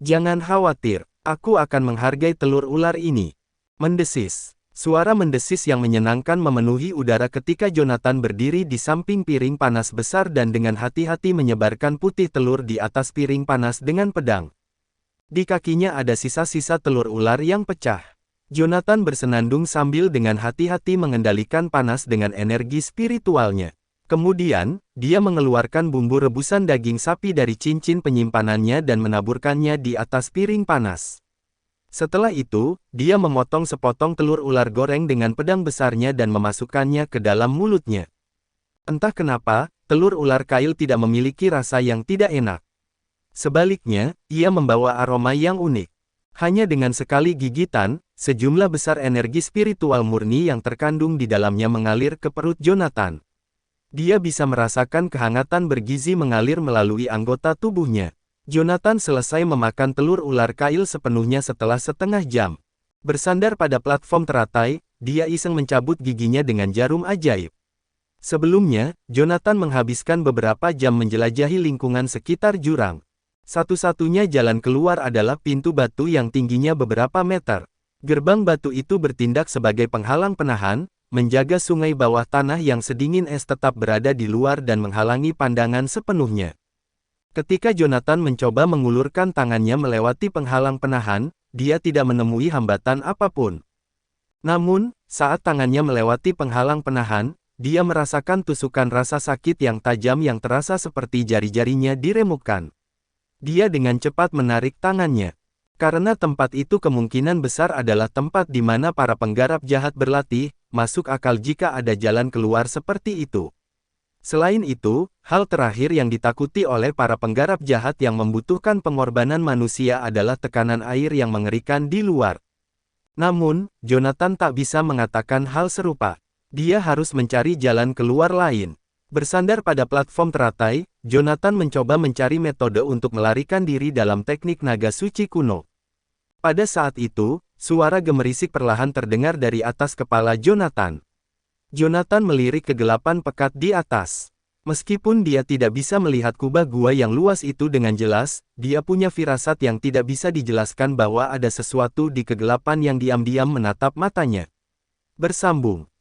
Jangan khawatir, aku akan menghargai telur ular ini. Mendesis. Suara mendesis yang menyenangkan memenuhi udara ketika Jonathan berdiri di samping piring panas besar dan dengan hati-hati menyebarkan putih telur di atas piring panas dengan pedang. Di kakinya ada sisa-sisa telur ular yang pecah. Jonathan bersenandung sambil dengan hati-hati mengendalikan panas dengan energi spiritualnya. Kemudian, dia mengeluarkan bumbu rebusan daging sapi dari cincin penyimpanannya dan menaburkannya di atas piring panas. Setelah itu, dia memotong sepotong telur ular goreng dengan pedang besarnya dan memasukkannya ke dalam mulutnya. Entah kenapa, telur ular kail tidak memiliki rasa yang tidak enak. Sebaliknya, ia membawa aroma yang unik. Hanya dengan sekali gigitan, sejumlah besar energi spiritual murni yang terkandung di dalamnya mengalir ke perut Jonathan. Dia bisa merasakan kehangatan bergizi mengalir melalui anggota tubuhnya. Jonathan selesai memakan telur ular kail sepenuhnya setelah setengah jam. Bersandar pada platform teratai, dia iseng mencabut giginya dengan jarum ajaib. Sebelumnya, Jonathan menghabiskan beberapa jam menjelajahi lingkungan sekitar jurang. Satu-satunya jalan keluar adalah pintu batu yang tingginya beberapa meter. Gerbang batu itu bertindak sebagai penghalang penahan, menjaga sungai bawah tanah yang sedingin es tetap berada di luar dan menghalangi pandangan sepenuhnya. Ketika Jonathan mencoba mengulurkan tangannya melewati penghalang penahan, dia tidak menemui hambatan apapun. Namun, saat tangannya melewati penghalang penahan, dia merasakan tusukan rasa sakit yang tajam yang terasa seperti jari-jarinya diremukkan. Dia dengan cepat menarik tangannya. Karena tempat itu kemungkinan besar adalah tempat di mana para penggarap jahat berlatih, masuk akal jika ada jalan keluar seperti itu. Selain itu, hal terakhir yang ditakuti oleh para penggarap jahat yang membutuhkan pengorbanan manusia adalah tekanan air yang mengerikan di luar. Namun, Jonathan tak bisa mengatakan hal serupa. Dia harus mencari jalan keluar lain. Bersandar pada platform teratai, Jonathan mencoba mencari metode untuk melarikan diri dalam teknik naga suci kuno. Pada saat itu, suara gemerisik perlahan terdengar dari atas kepala Jonathan. Jonathan melirik kegelapan pekat di atas. Meskipun dia tidak bisa melihat kubah gua yang luas itu dengan jelas, dia punya firasat yang tidak bisa dijelaskan bahwa ada sesuatu di kegelapan yang diam-diam menatap matanya. Bersambung.